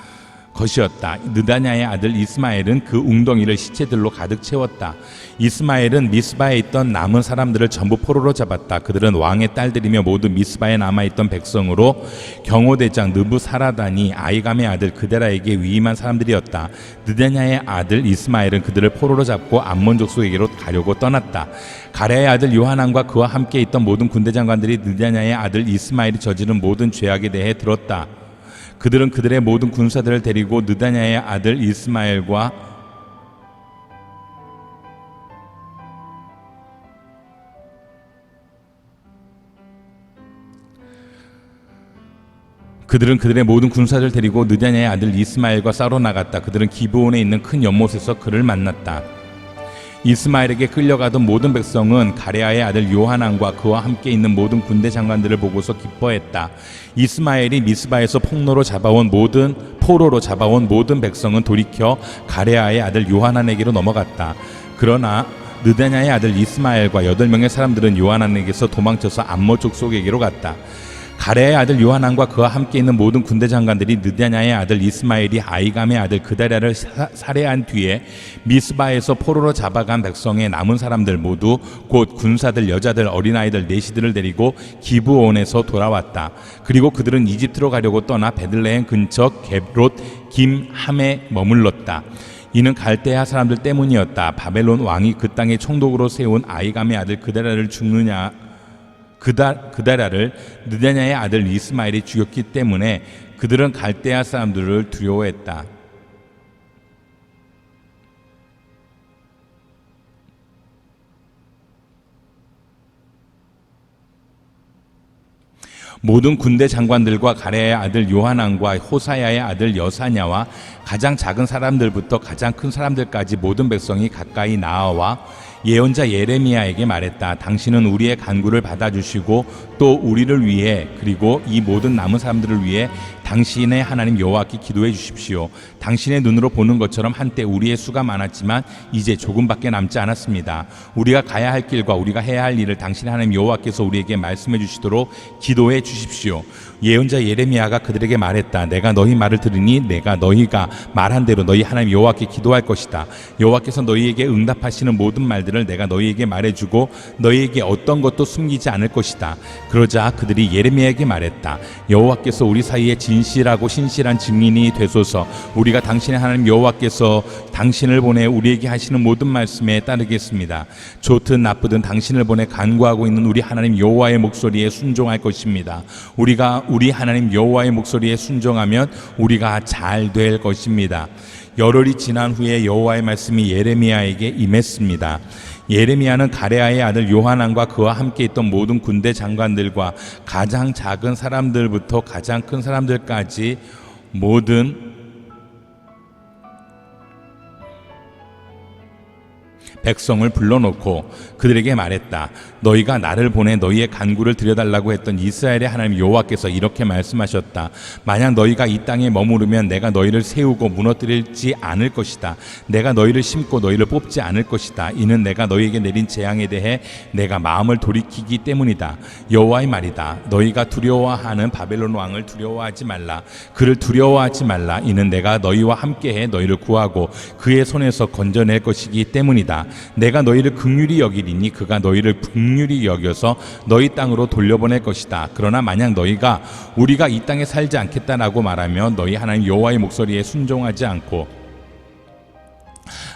느다냐의 아들 이스마엘은 그 웅덩이를 시체들로 가득 채웠다. 이스마엘은 미스바에 있던 남은 사람들을 전부 포로로 잡았다. 그들은 왕의 딸들이며 모두 미스바에 남아있던 백성으로 경호대장 느부사라단이 아이감의 아들 그데라에게 위임한 사람들이었다. 느다냐의 아들 이스마엘은 그들을 포로로 잡고 암몬 족속에게로 가려고 떠났다. 가랴의 아들 요하난과 그와 함께 있던 모든 군대 장관들이 느다냐의 아들 이스마엘이 저지른 모든 죄악에 대해 들었다. 그들은 그들의 모든 군사들을 데리고 느다냐의 아들 이스마엘과 싸우러 나갔다. 그들은 기브온에 있는 큰 연못에서 그를 만났다. 이스마엘에게 끌려가던 모든 백성은 가랴의 아들 요하난과 그와 함께 있는 모든 군대 장관들을 보고서 기뻐했다. 이스마엘이 미스바에서 포로로 잡아온 모든 백성은 돌이켜 가랴의 아들 요하난에게로 넘어갔다. 그러나 느다냐의 아들 이스마엘과 8명의 사람들은 요하난에게서 도망쳐서 암몬 족속에게로 갔다. 가랴의 아들 요하난과 그와 함께 있는 모든 군대 장관들이 느다냐의 아들 이스마엘이 아이감의 아들 그다랴를 살해한 뒤에 미스바에서 포로로 잡아간 백성의 남은 사람들 모두 곧 군사들, 여자들, 어린아이들, 내시들을 데리고 기브온에서 돌아왔다. 그리고 그들은 이집트로 가려고 떠나 베들레헴 근처 겟롯 김함에 머물렀다. 이는 갈대아 사람들 때문이었다. 바벨론 왕이 그 땅에 총독으로 세운 아이감의 아들 그다랴를 느다냐의 아들 이스마엘이 죽였기 때문에 그들은 갈대아 사람들을 두려워했다. 모든 군대 장관들과 가랴의 아들 요하난과 호사야의 아들 여사냐와 가장 작은 사람들부터 가장 큰 사람들까지 모든 백성이 가까이 나아와 예언자 예레미야에게 말했다. 당신은 우리의 간구를 받아주시고 또 우리를 위해 그리고 이 모든 남은 사람들을 위해 당신의 하나님 여호와께 기도해 주십시오. 당신의 눈으로 보는 것처럼 한때 우리의 수가 많았지만 이제 조금밖에 남지 않았습니다. 우리가 가야 할 길과 우리가 해야 할 일을 당신의 하나님 여호와께서 우리에게 말씀해 주시도록 기도해 주십시오. 예언자 예레미야가 그들에게 말했다. 내가 너희 말을 들으니 내가 너희가 말한 대로 너희 하나님 여호와께 기도할 것이다. 여호와께서 너희에게 응답하시는 모든 말들을 내가 너희에게 말해주고 너희에게 어떤 것도 숨기지 않을 것이다. 그러자 그들이 예레미야에게 말했다. 여호와께서 우리 사이에 진실하고 신실한 증인이 되소서. 우리가 당신의 하나님 여호와께서 당신을 보내 우리에게 하시는 모든 말씀에 따르겠습니다. 좋든 나쁘든 당신을 보내 간구하고 있는 우리 하나님 여호와의 목소리에 순종할 것입니다. 우리가 우리 하나님 여호와의 목소리에 순종하면 우리가 잘 될 것입니다. 열흘이 지난 후에 여호와의 말씀이 예레미야에게 임했습니다. 예레미야는 가랴의 아들 요하난과 그와 함께 있던 모든 군대 장관들과 가장 작은 사람들부터 가장 큰 사람들까지 모든 백성을 불러놓고 그들에게 말했다. 너희가 나를 보내 너희의 간구를 드려달라고 했던 이스라엘의 하나님 여호와께서 이렇게 말씀하셨다. 만약 너희가 이 땅에 머무르면 내가 너희를 세우고 무너뜨리지 않을 것이다. 내가 너희를 심고 너희를 뽑지 않을 것이다. 이는 내가 너희에게 내린 재앙에 대해 내가 마음을 돌이키기 때문이다. 여호와의 말이다. 너희가 두려워하는 바벨론 왕을 두려워하지 말라. 그를 두려워하지 말라. 이는 내가 너희와 함께해 너희를 구하고 그의 손에서 건져낼 것이기 때문이다. 내가 너희를 긍휼히 여기리니 그가 너희를 긍휼히 여겨서 너희 땅으로 돌려보낼 것이다. 그러나 만약 너희가 우리가 이 땅에 살지 않겠다라고 말하면 너희 하나님 여호와의 목소리에 순종하지 않고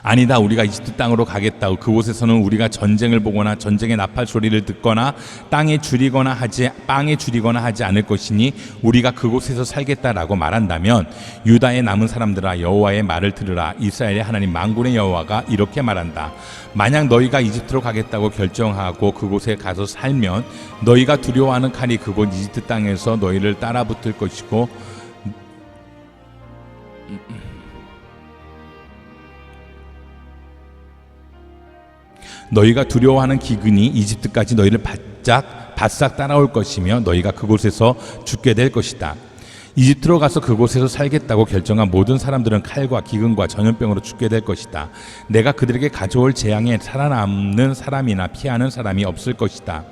아니다, 우리가 이집트 땅으로 가겠다고, 그곳에서는 우리가 전쟁을 보거나 전쟁의 나팔 소리를 듣거나 빵에 줄이거나 하지 않을 것이니 우리가 그곳에서 살겠다라고 말한다면, 유다의 남은 사람들아 여호와의 말을 들으라. 이스라엘의 하나님 만군의 여호와가 이렇게 말한다. 만약 너희가 이집트로 가겠다고 결정하고 그곳에 가서 살면 너희가 두려워하는 칼이 그곳 이집트 땅에서 너희를 따라붙을 것이고, 너희가 두려워하는 기근이 이집트까지 너희를 바싹 따라올 것이며 너희가 그곳에서 죽게 될 것이다. 이집트로 가서 그곳에서 살겠다고 결정한 모든 사람들은 칼과 기근과 전염병으로 죽게 될 것이다. 내가 그들에게 가져올 재앙에 살아남는 사람이나 피하는 사람이 없을 것이다.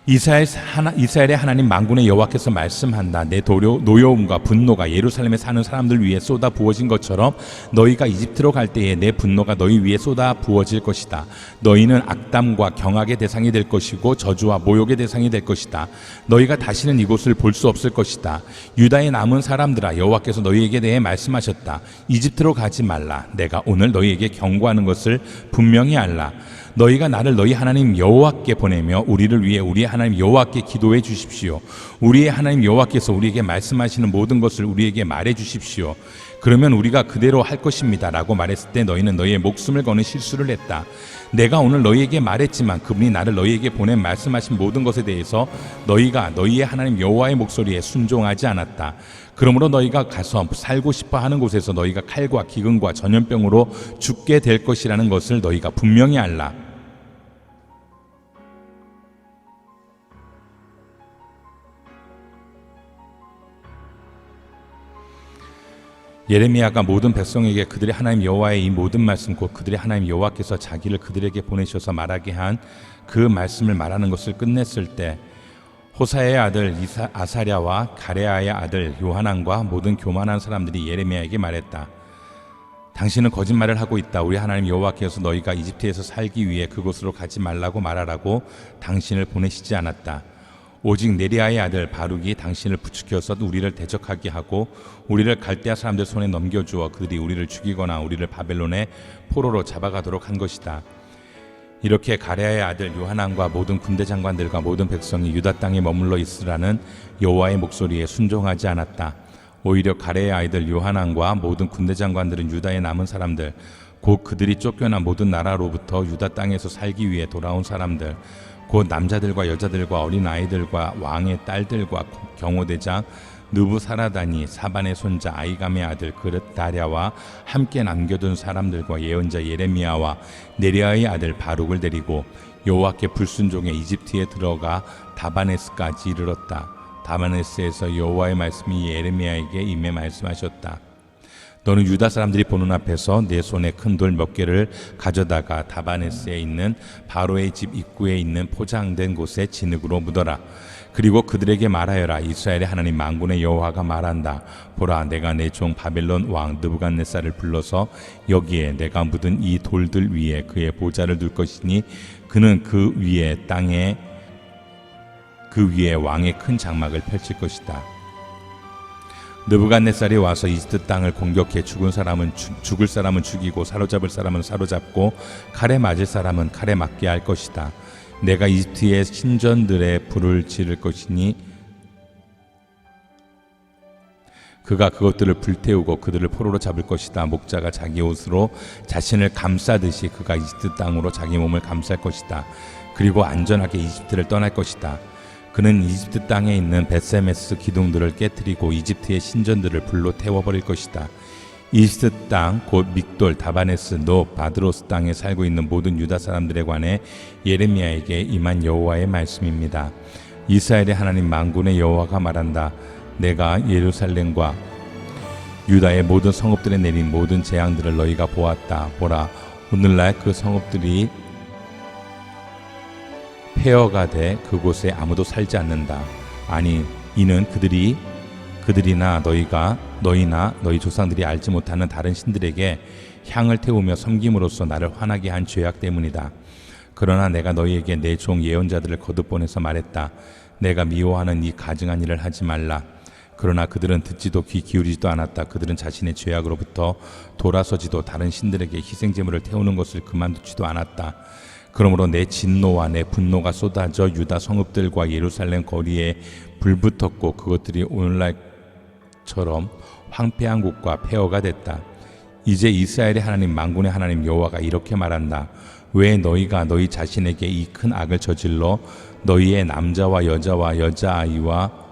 이스라엘의 하나님 만군의 여호와께서 말씀한다. 내 노여움과 분노가 예루살렘에 사는 사람들 위에 쏟아 부어진 것처럼 너희가 이집트로 갈 때에 내 분노가 너희 위에 쏟아 부어질 것이다. 너희는 악담과 경악의 대상이 될 것이고 저주와 모욕의 대상이 될 것이다. 너희가 다시는 이곳을 볼 수 없을 것이다. 유다의 남은 사람들아 여호와께서 너희에게 대해 말씀하셨다. 이집트로 가지 말라. 내가 오늘 너희에게 경고하는 것을 분명히 알라. 너희가 나를 너희 하나님 여호와께 보내며 우리를 위해 우리의 하나님 여호와께 기도해 주십시오. 우리의 하나님 여호와께서 우리에게 말씀하시는 모든 것을 우리에게 말해 주십시오. 그러면 우리가 그대로 할 것입니다 라고 말했을 때 너희는 너희의 목숨을 거는 실수를 했다. 내가 오늘 너희에게 말했지만 그분이 나를 너희에게 보내 말씀하신 모든 것에 대해서 너희가 너희의 하나님 여호와의 목소리에 순종하지 않았다. 그러므로 너희가 가서 살고 싶어 하는 곳에서 너희가 칼과 기근과 전염병으로 죽게 될 것이라는 것을 너희가 분명히 알라. 예레미야가 모든 백성에게 그들의 하나님 여호와의 이 모든 말씀, 곧 그들의 하나님 여호와께서 자기를 그들에게 보내셔서 말하게 한 그 말씀을 말하는 것을 끝냈을 때, 호사야의 아들 아사랴와 가레아의 아들 요하난과 모든 교만한 사람들이 예레미야에게 말했다. 당신은 거짓말을 하고 있다. 우리 하나님 여호와께서 너희가 이집트에서 살기 위해 그곳으로 가지 말라고 말하라고 당신을 보내시지 않았다. 오직 네리야의 아들 바룩이 당신을 부추겨서 우리를 대적하게 하고 우리를 갈대아 사람들 손에 넘겨주어 그들이 우리를 죽이거나 우리를 바벨론의 포로로 잡아가도록 한 것이다. 이렇게 가레아의 아들 요하난과 모든 군대 장관들과 모든 백성이 유다 땅에 머물러 있으라는 여호와의 목소리에 순종하지 않았다. 오히려 가레아의 아이들 요하난과 모든 군대 장관들은 유다의 남은 사람들, 곧 그들이 쫓겨난 모든 나라로부터 유다 땅에서 살기 위해 돌아온 사람들, 곧 남자들과 여자들과 어린 아이들과 왕의 딸들과 경호대장 느부사라다니 사반의 손자 아이감의 아들 그릇다랴와 함께 남겨둔 사람들과 예언자 예레미야와 네리야의 아들 바룩을 데리고 여호와께 불순종해 이집트에 들어가 다바네스까지 이르렀다. 다바네스에서 여호와의 말씀이 예레미야에게 임해 말씀하셨다. 너는 유다 사람들이 보는 앞에서 내 손에 큰 돌 몇 개를 가져다가 다바네스에 있는 바로의 집 입구에 있는 포장된 곳에 진흙으로 묻어라. 그리고 그들에게 말하여라. 이스라엘의 하나님 만군의 여호와가 말한다. 보라, 내가 내 종 바벨론 왕 느부갓네살을 불러서 여기에 내가 묻은 이 돌들 위에 그의 보좌를 둘 것이니 그는 그 위에 왕의 큰 장막을 펼칠 것이다. 느부갓네살이 와서 이집트 땅을 공격해 죽을 사람은 죽이고 사로잡을 사람은 사로잡고 칼에 맞을 사람은 칼에 맞게 할 것이다. 내가 이집트의 신전들에 불을 지를 것이니 그가 그것들을 불태우고 그들을 포로로 잡을 것이다. 목자가 자기 옷으로 자신을 감싸듯이 그가 이집트 땅으로 자기 몸을 감쌀 것이다. 그리고 안전하게 이집트를 떠날 것이다. 그는 이집트 땅에 있는 벳세메스 기둥들을 깨뜨리고 이집트의 신전들을 불로 태워버릴 것이다. 이집트 땅 곧 믹돌, 다바네스, 노, 바드로스 땅에 살고 있는 모든 유다 사람들에 관해 예레미야에게 임한 여호와의 말씀입니다. 이스라엘의 하나님 만군의 여호와가 말한다. 내가 예루살렘과 유다의 모든 성읍들에 내린 모든 재앙들을 너희가 보았다. 보라, 오늘날 그 성읍들이 폐허가 돼 그곳에 아무도 살지 않는다. 아니, 이는 그들이나 너희나 너희 조상들이 알지 못하는 다른 신들에게 향을 태우며 섬김으로써 나를 화나게 한 죄악 때문이다. 그러나 내가 너희에게 내 종 예언자들을 거듭 보내서 말했다. 내가 미워하는 이 가증한 일을 하지 말라. 그러나 그들은 듣지도 귀 기울이지도 않았다. 그들은 자신의 죄악으로부터 돌아서지도 다른 신들에게 희생제물을 태우는 것을 그만두지도 않았다. 그러므로 내 진노와 내 분노가 쏟아져 유다 성읍들과 예루살렘 거리에 불붙었고 그것들이 오늘날처럼 황폐한 곳과 폐허가 됐다. 이제 이스라엘의 하나님 만군의 하나님 여호와가 이렇게 말한다. 왜 너희가 너희 자신에게 이 큰 악을 저질러 너희의 남자와 여자와 여자아이와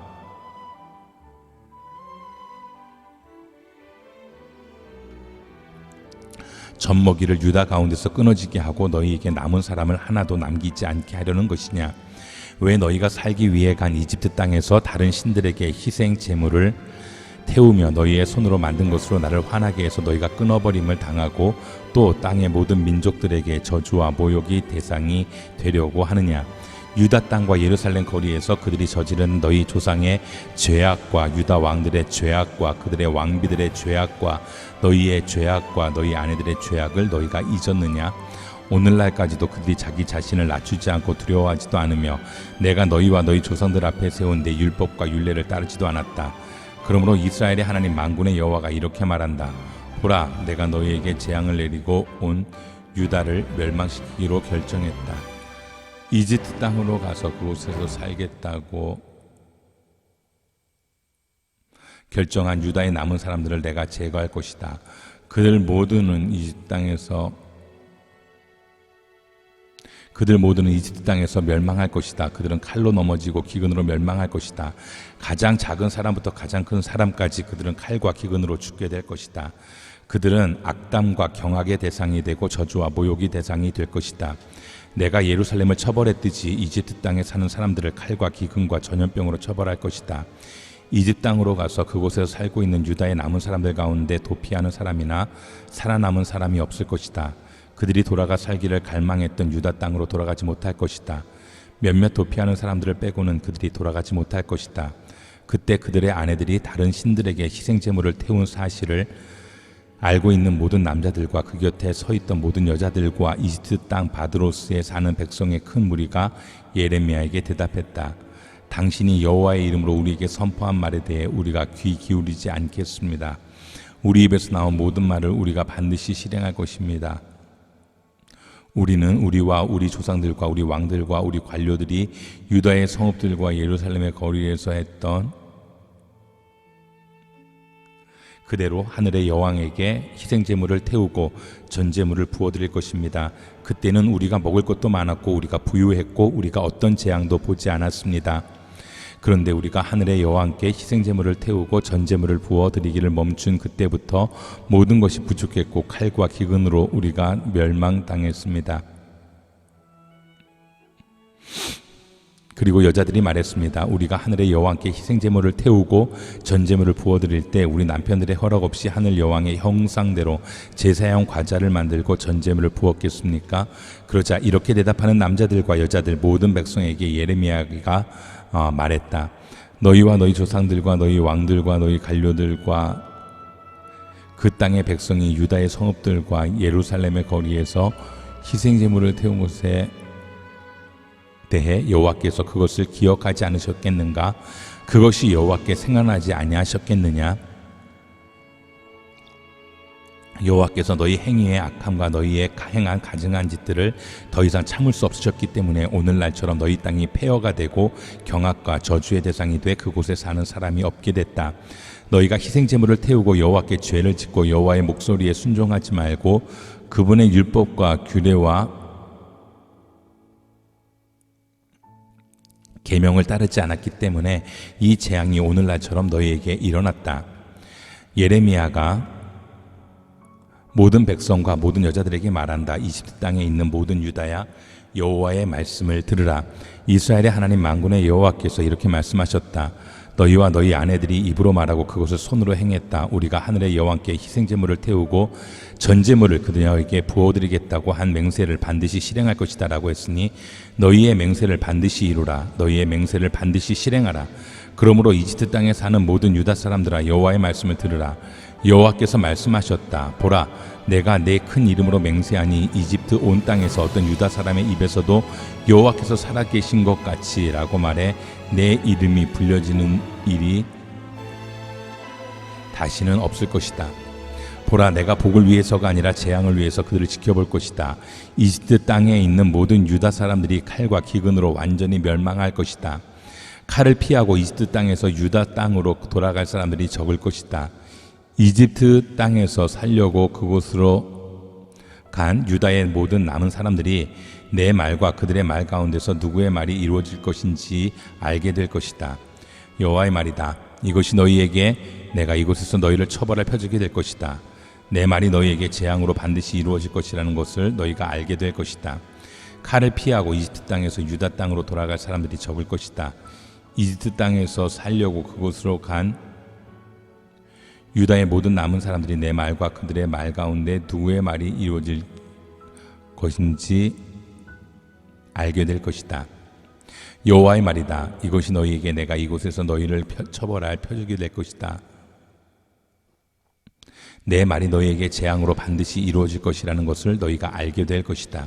젖먹이를 유다 가운데서 끊어지게 하고 너희에게 남은 사람을 하나도 남기지 않게 하려는 것이냐? 왜 너희가 살기 위해 간 이집트 땅에서 다른 신들에게 희생 제물을 태우며 너희의 손으로 만든 것으로 나를 화나게 해서 너희가 끊어버림을 당하고 또 땅의 모든 민족들에게 저주와 모욕이 대상이 되려고 하느냐? 유다 땅과 예루살렘 거리에서 그들이 저지른 너희 조상의 죄악과 유다 왕들의 죄악과 그들의 왕비들의 죄악과 너희의 죄악과 너희 아내들의 죄악을 너희가 잊었느냐? 오늘날까지도 그들이 자기 자신을 낮추지 않고 두려워하지도 않으며 내가 너희와 너희 조상들 앞에 세운 내 율법과 율례를 따르지도 않았다. 그러므로 이스라엘의 하나님 만군의 여호와가 이렇게 말한다. 보라, 내가 너희에게 재앙을 내리고 온 유다를 멸망시키기로 결정했다. 이집트 땅으로 가서 그곳에서 살겠다고 결정한 유다의 남은 사람들을 내가 제거할 것이다. 그들 모두는 이집트 땅에서 멸망할 것이다. 그들은 칼로 넘어지고 기근으로 멸망할 것이다. 가장 작은 사람부터 가장 큰 사람까지 그들은 칼과 기근으로 죽게 될 것이다. 그들은 악담과 경악의 대상이 되고 저주와 모욕의 대상이 될 것이다. 내가 예루살렘을 처벌했듯이 이집트 땅에 사는 사람들을 칼과 기근과 전염병으로 처벌할 것이다. 이집트 땅으로 가서 그곳에서 살고 있는 유다의 남은 사람들 가운데 도피하는 사람이나 살아남은 사람이 없을 것이다. 그들이 돌아가 살기를 갈망했던 유다 땅으로 돌아가지 못할 것이다. 몇몇 도피하는 사람들을 빼고는 그들이 돌아가지 못할 것이다. 그때 그들의 아내들이 다른 신들에게 희생제물을 태운 사실을 알고 있는 모든 남자들과 그 곁에 서 있던 모든 여자들과 이집트 땅 바드로스에 사는 백성의 큰 무리가 예레미야에게 대답했다. 당신이 여호와의 이름으로 우리에게 선포한 말에 대해 우리가 귀 기울이지 않겠습니다. 우리 입에서 나온 모든 말을 우리가 반드시 실행할 것입니다. 우리는 우리와 우리 조상들과 우리 왕들과 우리 관료들이 유다의 성읍들과 예루살렘의 거리에서 했던 그대로 하늘의 여왕에게 희생제물을 태우고 전제물을 부어드릴 것입니다. 그때는 우리가 먹을 것도 많았고 우리가 부유했고 우리가 어떤 재앙도 보지 않았습니다. 그런데 우리가 하늘의 여왕께 희생제물을 태우고 전제물을 부어드리기를 멈춘 그때부터 모든 것이 부족했고 칼과 기근으로 우리가 멸망당했습니다. 그리고 여자들이 말했습니다. 우리가 하늘의 여왕께 희생제물을 태우고 전제물을 부어드릴 때 우리 남편들의 허락 없이 하늘 여왕의 형상대로 제사용 과자를 만들고 전제물을 부었겠습니까? 그러자 이렇게 대답하는 남자들과 여자들 모든 백성에게 예레미야가 말했다. 너희와 너희 조상들과 너희 왕들과 너희 관료들과 그 땅의 백성이 유다의 성읍들과 예루살렘의 거리에서 희생제물을 태운 곳에 대해 여호와께서 그것을 기억하지 않으셨겠는가? 그것이 여호와께 생각나지 아니하셨겠느냐? 여호와께서 너희 행위의 악함과 너희의 행한 가증한 짓들을 더 이상 참을 수 없으셨기 때문에 오늘날처럼 너희 땅이 폐허가 되고 경악과 저주의 대상이 돼 그곳에 사는 사람이 없게 됐다. 너희가 희생제물을 태우고 여호와께 죄를 짓고 여호와의 목소리에 순종하지 말고 그분의 율법과 규례와 계명을 따르지 않았기 때문에 이 재앙이 오늘날처럼 너희에게 일어났다. 예레미야가 모든 백성과 모든 여자들에게 말한다. 이집트 땅에 있는 모든 유다야, 여호와의 말씀을 들으라. 이스라엘의 하나님 만군의 여호와께서 이렇게 말씀하셨다. 너희와 너희 아내들이 입으로 말하고 그것을 손으로 행했다. 우리가 하늘의 여호와께 희생제물을 태우고 전제물을 그들에게 부어드리겠다고 한 맹세를 반드시 실행할 것이다 라고 했으니 너희의 맹세를 반드시 이루라. 너희의 맹세를 반드시 실행하라. 그러므로 이집트 땅에 사는 모든 유다 사람들아, 여호와의 말씀을 들으라. 여호와께서 말씀하셨다. 보라, 내가 내 큰 이름으로 맹세하니 이집트 온 땅에서 어떤 유다 사람의 입에서도 여호와께서 살아계신 것 같이 라고 말해 내 이름이 불려지는 일이 다시는 없을 것이다. 보라, 내가 복을 위해서가 아니라 재앙을 위해서 그들을 지켜볼 것이다. 이집트 땅에 있는 모든 유다 사람들이 칼과 기근으로 완전히 멸망할 것이다. 칼을 피하고 이집트 땅에서 유다 땅으로 돌아갈 사람들이 적을 것이다. 이집트 땅에서 살려고 그곳으로 간 유다의 모든 남은 사람들이 내 말과 그들의 말 가운데서 누구의 말이 이루어질 것인지 알게 될 것이다. 여호와의 말이다. 이것이 너희에게 내가 이곳에서 너희를 처벌할 표적이 될 것이다. 내 말이 너희에게 재앙으로 반드시 이루어질 것이라는 것을 너희가 알게 될 것이다. 칼을 피하고 이집트 땅에서 유다 땅으로 돌아갈 사람들이 적을 것이다. 이집트 땅에서 살려고 그곳으로 간 유다의 모든 남은 사람들이 내 말과 그들의 말 가운데 누구의 말이 이루어질 것인지 알게 될 것이다. 여호와의 말이다. 이것이 너희에게 내가 이곳에서 너희를 처벌할 표적이 될 것이다. 내 말이 너희에게 재앙으로 반드시 이루어질 것이라는 것을 너희가 알게 될 것이다.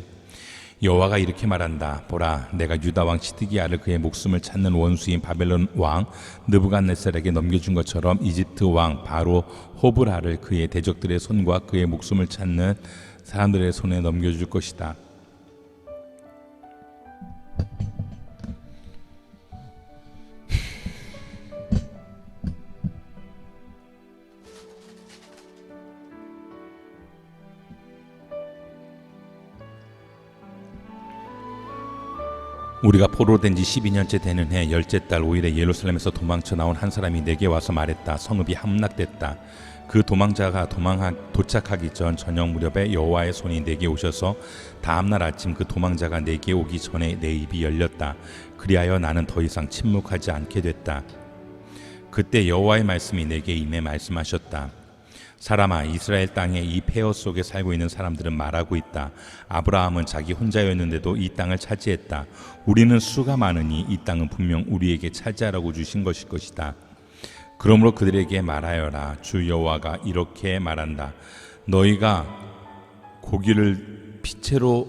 여호와가 이렇게 말한다. 보라, 내가 유다 왕 시드기야를 그의 목숨을 찾는 원수인 바벨론 왕 느부갓네살에게 넘겨준 것처럼 이집트 왕 바로 호브라를 그의 대적들의 손과 그의 목숨을 찾는 사람들의 손에 넘겨줄 것이다. 우리가 포로로 된 지 12년째 되는 해 열째 달 5일에 예루살렘에서 도망쳐 나온 한 사람이 내게 와서 말했다. 성읍이 함락됐다. 그 도망자가 도착하기 전 저녁 무렵에 여호와의 손이 내게 오셔서 다음날 아침 그 도망자가 내게 오기 전에 내 입이 열렸다. 그리하여 나는 더 이상 침묵하지 않게 됐다. 그때 여호와의 말씀이 내게 임해 말씀하셨다. 사람아, 이스라엘 땅의 이 폐허 속에 살고 있는 사람들은 말하고 있다. 아브라함은 자기 혼자였는데도 이 땅을 차지했다. 우리는 수가 많으니 이 땅은 분명 우리에게 차지하라고 주신 것일 것이다. 그러므로 그들에게 말하여라. 주 여호와가 이렇게 말한다. 너희가 고기를 피채로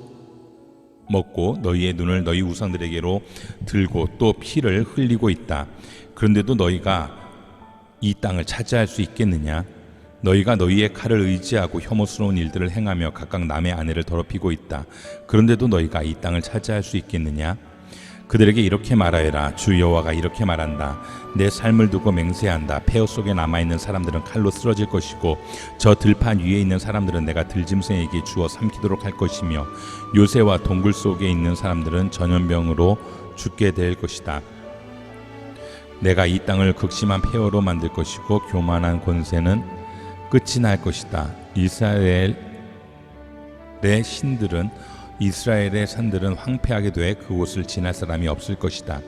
먹고 너희의 눈을 너희 우상들에게로 들고 또 피를 흘리고 있다. 그런데도 너희가 이 땅을 차지할 수 있겠느냐? 너희가 너희의 칼을 의지하고 혐오스러운 일들을 행하며 각각 남의 아내를 더럽히고 있다. 그런데도 너희가 이 땅을 차지할 수 있겠느냐? 그들에게 이렇게 말하여라. 주 여호와가 이렇게 말한다. 내 삶을 두고 맹세한다. 폐허 속에 남아있는 사람들은 칼로 쓰러질 것이고 저 들판 위에 있는 사람들은 내가 들짐승에게 주어 삼키도록 할 것이며 요새와 동굴 속에 있는 사람들은 전염병으로 죽게 될 것이다. 내가 이 땅을 극심한 폐허로 만들 것이고 교만한 권세는 끝이 날 것이다. 이스라엘의 신들은 이스라엘의 산들은 황폐하게 돼 그곳을 지날 사람이 없을 것이다.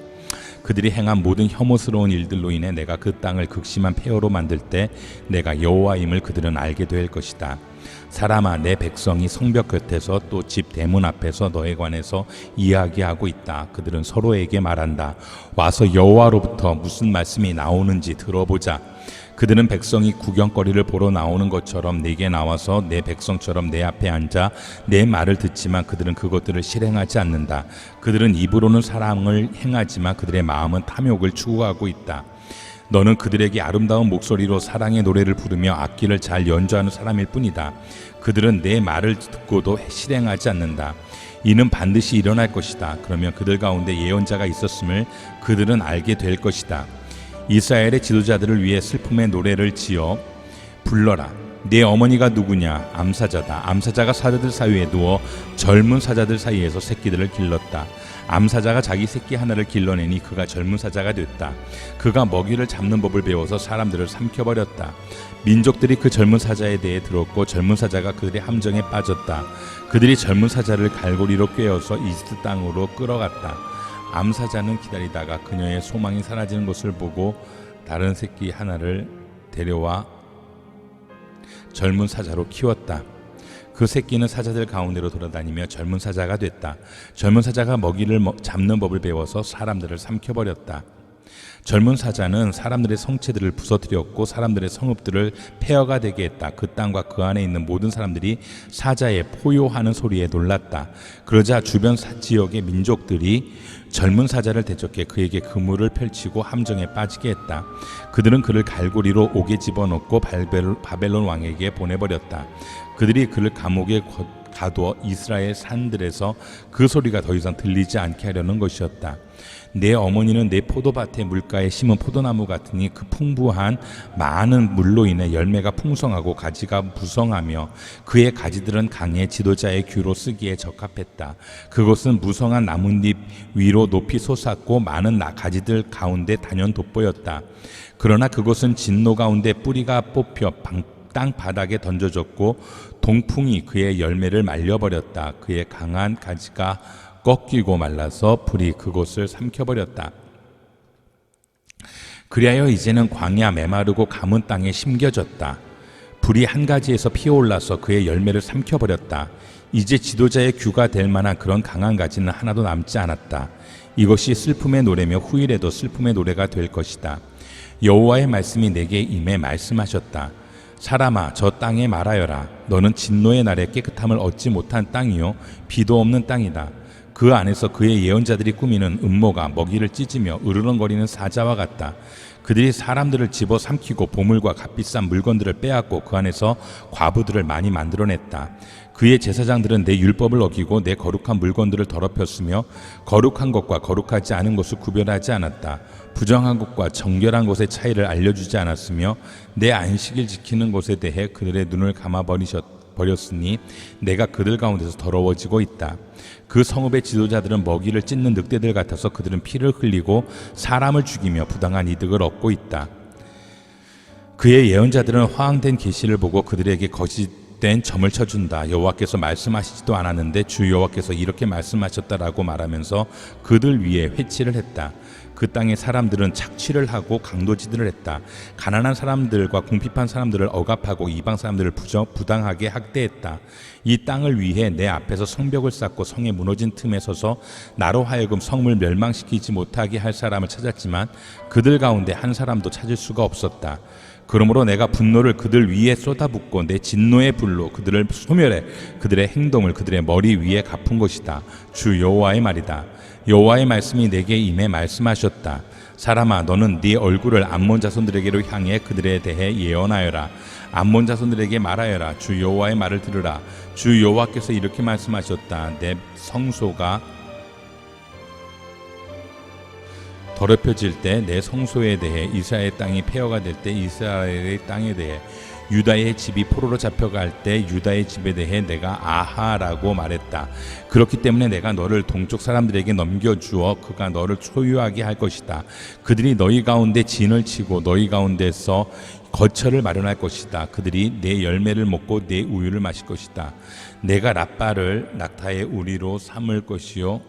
그들이 행한 모든 혐오스러운 일들로 인해 내가 그 땅을 극심한 폐허로 만들 때 내가 여호와임을 그들은 알게 될 것이다. 사람아, 내 백성이 성벽 곁에서 또 집 대문 앞에서 너에 관해서 이야기하고 있다. 그들은 서로에게 말한다. 와서 여호와로부터 무슨 말씀이 나오는지 들어보자. 그들은 백성이 구경거리를 보러 나오는 것처럼 내게 나와서 내 백성처럼 내 앞에 앉아 내 말을 듣지만 그들은 그것들을 실행하지 않는다. 그들은 입으로는 사랑을 행하지만 그들의 마음은 탐욕을 추구하고 있다. 너는 그들에게 아름다운 목소리로 사랑의 노래를 부르며 악기를 잘 연주하는 사람일 뿐이다. 그들은 내 말을 듣고도 실행하지 않는다. 이는 반드시 일어날 것이다. 그러면 그들 가운데 예언자가 있었음을 그들은 알게 될 것이다. 이스라엘의 지도자들을 위해 슬픔의 노래를 지어 불러라. 내 어머니가 누구냐? 암사자다. 암사자가 사자들 사이에 누워 젊은 사자들 사이에서 새끼들을 길렀다. 암사자가 자기 새끼 하나를 길러내니 그가 젊은 사자가 됐다. 그가 먹이를 잡는 법을 배워서 사람들을 삼켜버렸다. 민족들이 그 젊은 사자에 대해 들었고 젊은 사자가 그들의 함정에 빠졌다. 그들이 젊은 사자를 갈고리로 꿰어서 이집트 땅으로 끌어갔다. 암사자는 기다리다가 그녀의 소망이 사라지는 것을 보고 다른 새끼 하나를 데려와 젊은 사자로 키웠다. 그 새끼는 사자들 가운데로 돌아다니며 젊은 사자가 됐다. 젊은 사자가 먹이를 잡는 법을 배워서 사람들을 삼켜버렸다. 젊은 사자는 사람들의 성체들을 부서뜨렸고 사람들의 성읍들을 폐허가 되게 했다. 그 땅과 그 안에 있는 모든 사람들이 사자의 포효하는 소리에 놀랐다. 그러자 주변 지역의 민족들이 젊은 사자를 대적해 그에게 그물을 펼치고 함정에 빠지게 했다. 그들은 그를 갈고리로 옥에 집어넣고 바벨론 왕에게 보내버렸다. 그들이 그를 감옥에 가두어 이스라엘 산들에서 그 소리가 더 이상 들리지 않게 하려는 것이었다. 내 어머니는 내 포도밭의 물가에 심은 포도나무 같으니 그 풍부한 많은 물로 인해 열매가 풍성하고 가지가 무성하며 그의 가지들은 강의 지도자의 귀로 쓰기에 적합했다. 그것은 무성한 나뭇잎 위로 높이 솟았고 많은 가지들 가운데 단연 돋보였다. 그러나 그것은 진노 가운데 뿌리가 뽑혀 땅 바닥에 던져졌고 동풍이 그의 열매를 말려버렸다. 그의 강한 가지가 꺾이고 말라서 불이 그곳을 삼켜버렸다. 그리하여 이제는 광야 메마르고 가문 땅에 심겨졌다. 불이 한 가지에서 피어올라서 그의 열매를 삼켜버렸다. 이제 지도자의 규가 될 만한 그런 강한 가지는 하나도 남지 않았다. 이것이 슬픔의 노래며 후일에도 슬픔의 노래가 될 것이다. 여호와의 말씀이 내게 임해 말씀하셨다. 사람아, 저 땅에 말하여라. 너는 진노의 날에 깨끗함을 얻지 못한 땅이요 비도 없는 땅이다. 그 안에서 그의 예언자들이 꾸미는 음모가 먹이를 찢으며 으르렁거리는 사자와 같다. 그들이 사람들을 집어 삼키고 보물과 값비싼 물건들을 빼앗고 그 안에서 과부들을 많이 만들어냈다. 그의 제사장들은 내 율법을 어기고 내 거룩한 물건들을 더럽혔으며 거룩한 것과 거룩하지 않은 것을 구별하지 않았다. 부정한 것과 정결한 것의 차이를 알려주지 않았으며 내 안식일 지키는 것에 대해 그들의 눈을 감아버렸으니 내가 그들 가운데서 더러워지고 있다. 그 성읍의 지도자들은 먹이를 찢는 늑대들 같아서 그들은 피를 흘리고 사람을 죽이며 부당한 이득을 얻고 있다. 그의 예언자들은 화ang된 계시를 보고 그들에게 거짓된 점을 쳐준다. 여호와께서 말씀하시지도 않았는데 주 여호와께서 이렇게 말씀하셨다라고 말하면서 그들 위에 회치를 했다. 그 땅의 사람들은 착취를 하고 강도질을 했다. 가난한 사람들과 궁핍한 사람들을 억압하고 이방 사람들을 부당하게 학대했다. 이 땅을 위해 내 앞에서 성벽을 쌓고 성의 무너진 틈에 서서 나로 하여금 성을 멸망시키지 못하게 할 사람을 찾았지만 그들 가운데 한 사람도 찾을 수가 없었다. 그러므로 내가 분노를 그들 위에 쏟아붓고 내 진노의 불로 그들을 소멸해 그들의 행동을 그들의 머리 위에 갚은 것이다. 주 여호와의 말이다. 여호와의 말씀이 내게 임해 말씀하셨다. 사람아, 너는 네 얼굴을 암몬 자손들에게로 향해 그들에 대해 예언하여라. 암몬 자손들에게 말하여라. 주 여호와의 말을 들으라. 주 여호와께서 이렇게 말씀하셨다. 내 성소가 더럽혀질 때 내 성소에 대해 이스라엘 땅이 폐허가 될 때 이스라엘의 땅에 대해 유다의 집이 포로로 잡혀갈 때 유다의 집에 대해 내가 아하라고 말했다. 그렇기 때문에 내가 너를 동쪽 사람들에게 넘겨주어 그가 너를 소유하게 할 것이다. 그들이 너희 가운데 진을 치고 너희 가운데서 거처를 마련할 것이다. 그들이 내 열매를 먹고 내 우유를 마실 것이다. 내가 랍바를 낙타의 우리로 삼을 것이요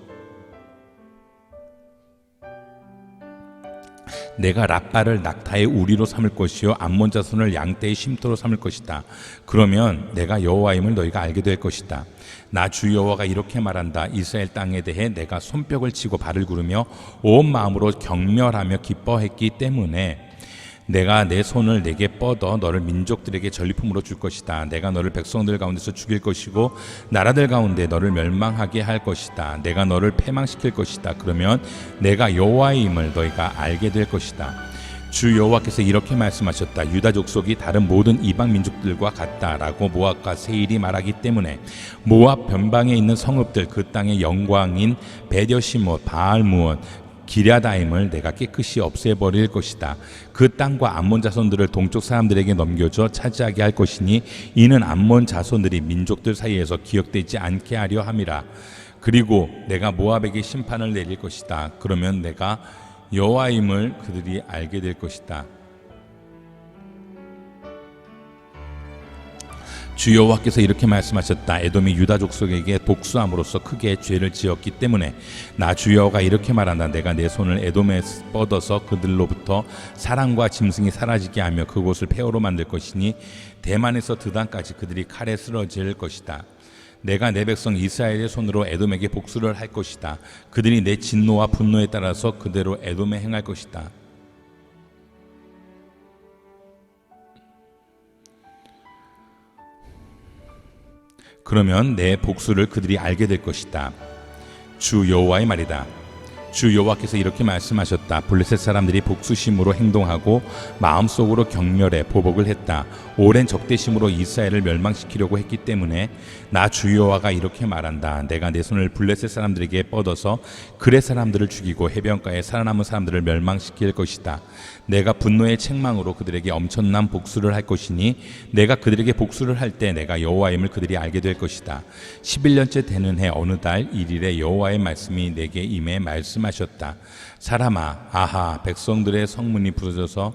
내가 랍바를 낙타의 우리로 삼을 것이요 암몬 자손을 양떼의 쉼터로 삼을 것이다. 그러면 내가 여호와임을 너희가 알게 될 것이다. 나 주 여호와가 이렇게 말한다. 이스라엘 땅에 대해 내가 손뼉을 치고 발을 구르며 온 마음으로 경멸하며 기뻐했기 때문에 내가 내 손을 내게 뻗어 너를 민족들에게 전리품으로 줄 것이다. 내가 너를 백성들 가운데서 죽일 것이고 나라들 가운데 너를 멸망하게 할 것이다. 내가 너를 패망시킬 것이다. 그러면 내가 여호와임을 너희가 알게 될 것이다. 주 여호와께서 이렇게 말씀하셨다. 유다 족속이 다른 모든 이방 민족들과 같다라고 모압과 세일이 말하기 때문에 모압 변방에 있는 성읍들 그 땅의 영광인 베뎌시못 바알무온 기랴다임을 내가 깨끗이 없애버릴 것이다. 그 땅과 암몬 자손들을 동쪽 사람들에게 넘겨줘 차지하게 할 것이니 이는 암몬 자손들이 민족들 사이에서 기억되지 않게 하려 함이라. 그리고 내가 모압에게 심판을 내릴 것이다. 그러면 내가 여호와임을 그들이 알게 될 것이다. 주 여호와께서 이렇게 말씀하셨다. 에돔이 유다 족속에게 복수함으로써 크게 죄를 지었기 때문에 나 주 여호와가 이렇게 말한다. 내가 내 손을 에돔에 뻗어서 그들로부터 사람과 짐승이 사라지게 하며 그곳을 폐허로 만들 것이니 대만에서 드단까지 그들이 칼에 쓰러질 것이다. 내가 내 백성 이스라엘의 손으로 에돔에게 복수를 할 것이다. 그들이 내 진노와 분노에 따라서 그대로 에돔에 행할 것이다. 그러면 내 복수를 그들이 알게 될 것이다. 주 여호와의 말이다. 주 여호와께서 이렇게 말씀하셨다. 블레셋 사람들이 복수심으로 행동하고 마음속으로 경멸해 보복을 했다. 오랜 적대심으로 이스라엘을 멸망시키려고 했기 때문에 나 주 여호와가 이렇게 말한다. 내가 내 손을 블레셋 사람들에게 뻗어서 그레 사람들을 죽이고 해변가에 살아남은 사람들을 멸망시킬 것이다. 내가 분노의 책망으로 그들에게 엄청난 복수를 할 것이니 내가 그들에게 복수를 할 때 내가 여호와임을 그들이 알게 될 것이다. 11년째 되는 해 어느 달 1일에 여호와의 말씀이 내게 임해 말씀하셨다. 사람아, 아하, 백성들의 성문이 부서져서